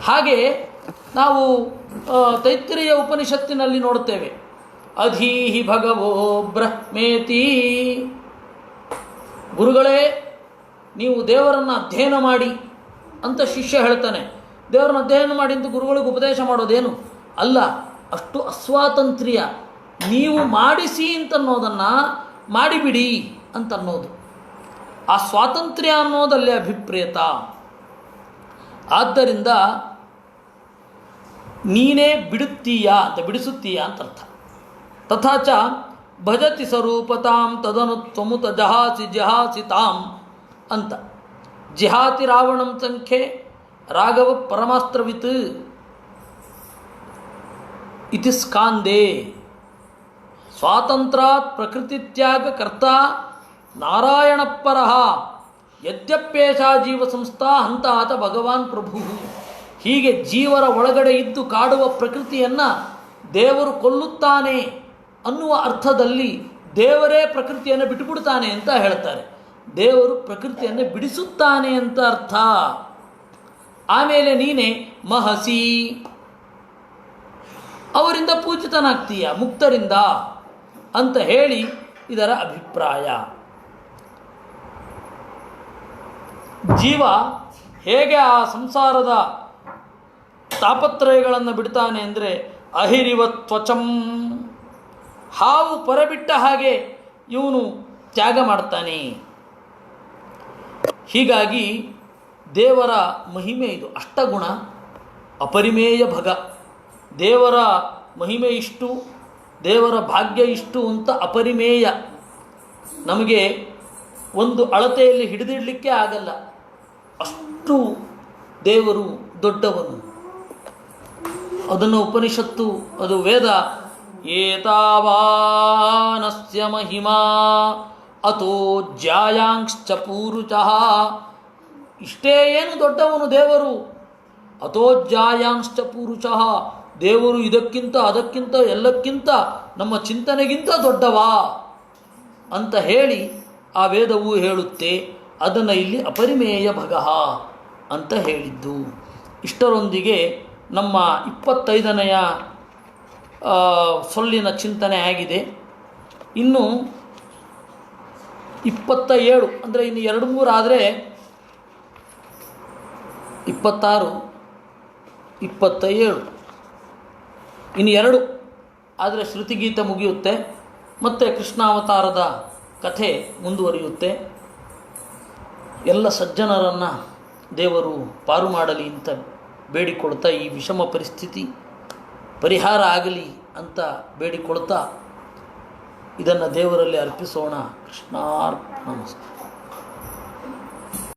ಹಾಗೆ ನಾವು ತೈತ್ರಿಯ ಉಪನಿಷತ್ತಿನಲ್ಲಿ ನೋಡ್ತೇವೆ, ಅಧೀಹಿ ಭಗವೋ ಬ್ರಹ್ಮೇತಿ. ಗುರುಗಳೇ, ನೀವು ದೇವರನ್ನು ಅಧ್ಯಯನ ಮಾಡಿ ಅಂತ ಶಿಷ್ಯ ಹೇಳ್ತಾನೆ. ದೇವರನ್ನು ಅಧ್ಯಯನ ಮಾಡಿ ಅಂತ ಗುರುಗಳಿಗೆ ಉಪದೇಶ ಮಾಡೋದೇನು ಅಲ್ಲ, ಅಷ್ಟು ಅಸ್ವಾತಂತ್ರ್ಯ. ನೀವು ಮಾಡಿಸಿ ಅಂತನ್ನೋದನ್ನು ಮಾಡಿಬಿಡಿ ಅಂತನ್ನೋದು. ಆ ಸ್ವಾತಂತ್ರ್ಯ ಅನ್ನೋದಲ್ಲಿ ಅಭಿಪ್ರೇತ. ಆದ್ದರಿಂದ ನೀನೇ ಬಿಡುತ್ತೀಯಾ ಅಂತ, ಬಿಡಿಸುತ್ತೀಯಾ ಅಂತ ಅರ್ಥ. ತಥಾಚ ಭಜತಿ ಸ್ವರೂಪತಾಂ ತದನು ತ್ವಮುತ ಜಹಾಸಿ ತಾಂ ಅಂತ. ಜಿಹಾತಿ ರಾವಣಂ ಸಂಖ್ಯೆ ರಾಘವ ಪರಮಾಸ್ತ್ರವಿತ್ ಇತಿ ಸ್ಕಾಂದೇ. ಸ್ವಾತಂತ್ರ್ಯಾತ್ ಪ್ರಕೃತಿತ್ಯಾಗ ಕರ್ತ ನಾರಾಯಣ ಪರಃ ಯದ್ಯಪ್ಯೇಷ ಜೀವ ಸಂಸ್ಥಾ ಹಂತಾತ ಭಗವಾನ್ ಪ್ರಭು. ಹೀಗೆ ಜೀವರ ಒಳಗಡೆ ಇದ್ದು ಕಾಡುವ ಪ್ರಕೃತಿಯನ್ನು ದೇವರು ಕೊಲ್ಲುತ್ತಾನೆ ಅನ್ನುವ ಅರ್ಥದಲ್ಲಿ ದೇವರೇ ಪ್ರಕೃತಿಯನ್ನು ಬಿಟ್ಟುಬಿಡ್ತಾನೆ ಅಂತ ಹೇಳ್ತಾರೆ. ದೇವರು ಪ್ರಕೃತಿಯನ್ನು ಬಿಡಿಸುತ್ತಾನೆ ಅಂತ ಅರ್ಥ. ಆಮೇಲೆ ನೀನೇ ಮಹಸಿ, ಅವರಿಂದ ಪೂಜಿತನಾಗ್ತೀಯ, ಮುಕ್ತರಿಂದ ಅಂತ ಹೇಳಿ ಇದರ ಅಭಿಪ್ರಾಯ. ಜೀವ ಹೇಗೆ ಆ ಸಂಸಾರದ ತಾಪತ್ರಯಗಳನ್ನು ಬಿಡ್ತಾನೆ ಅಂದರೆ ಅಹಿರಿವ ತ್ವಚಂ, ಹಾವು ಪರಬಿಟ್ಟ ಹಾಗೆ ಇವನು ತ್ಯಾಗ ಮಾಡ್ತಾನೆ. ಹೀಗಾಗಿ ದೇವರ ಮಹಿಮೆ ಇದು. ಅಷ್ಟಗುಣ ಅಪರಿಮೇಯ ಭಗ. ದೇವರ ಮಹಿಮೆ ಇಷ್ಟು, ದೇವರ ಭಾಗ್ಯ ಇಷ್ಟು ಅಂತ ಅಪರಿಮೇಯ. ನಮಗೆ ಒಂದು ಅಳತೆಯಲ್ಲಿ ಹಿಡಿದಿಡಲಿಕ್ಕೆ ಆಗಲ್ಲ, ಅಷ್ಟು ದೇವರು ದೊಡ್ಡವನು. ಅದನ್ನು ಉಪನಿಷತ್ತು, ಅದು ವೇದ, ಏತಾವಾನಸ್ಯ ಮಹಿಮಾ ಅಥೋ ಜ್ಯಾಯಾಂಶ್ಚ ಪೂರುಚಃ. ಇಷ್ಟೇ ಏನು ದೊಡ್ಡವನು ದೇವರು. ಅಥೋ ಜ್ಯಾಯಾಂಶ್ಚ ಪೂರುಚಃ, ದೇವರು ಇದಕ್ಕಿಂತ ಅದಕ್ಕಿಂತ ಎಲ್ಲಕ್ಕಿಂತ ನಮ್ಮ ಚಿಂತನೆಗಿಂತ ದೊಡ್ಡವಾ ಅಂತ ಹೇಳಿ ಆ ವೇದವು ಹೇಳುತ್ತೆ. ಅದನ್ನು ಇಲ್ಲಿ ಅಪರಿಮೇಯ ಭಗಃ ಅಂತ ಹೇಳಿದ್ದು. ಇಷ್ಟರೊಂದಿಗೆ ನಮ್ಮ 25ನೆಯ ಸೊಲ್ಲಿನ ಚಿಂತನೆ ಆಗಿದೆ. ಇನ್ನು 27 ಅಂದರೆ ಇನ್ನು 2-3 ಆದರೆ 26, 27, ಇನ್ನು 2 ಆದರೆ ಶ್ರುತಿಗೀತೆ ಮುಗಿಯುತ್ತೆ. ಮತ್ತು ಕೃಷ್ಣಾವತಾರದ ಕಥೆ ಮುಂದುವರಿಯುತ್ತೆ. ಎಲ್ಲ ಸಜ್ಜನರನ್ನು ದೇವರು ಪಾರು ಮಾಡಲಿ ಅಂತ ಬೇಡಿಕೊಳ್ತಾ, ಈ ವಿಷಮ ಪರಿಸ್ಥಿತಿ ಪರಿಹಾರ ಆಗಲಿ ಅಂತ ಬೇಡಿಕೊಳ್ತಾ ಇದನ್ನು ದೇವರಲ್ಲಿ ಅರ್ಪಿಸೋಣ. ಕೃಷ್ಣಾರ್ಪಣಮಸ್ತು.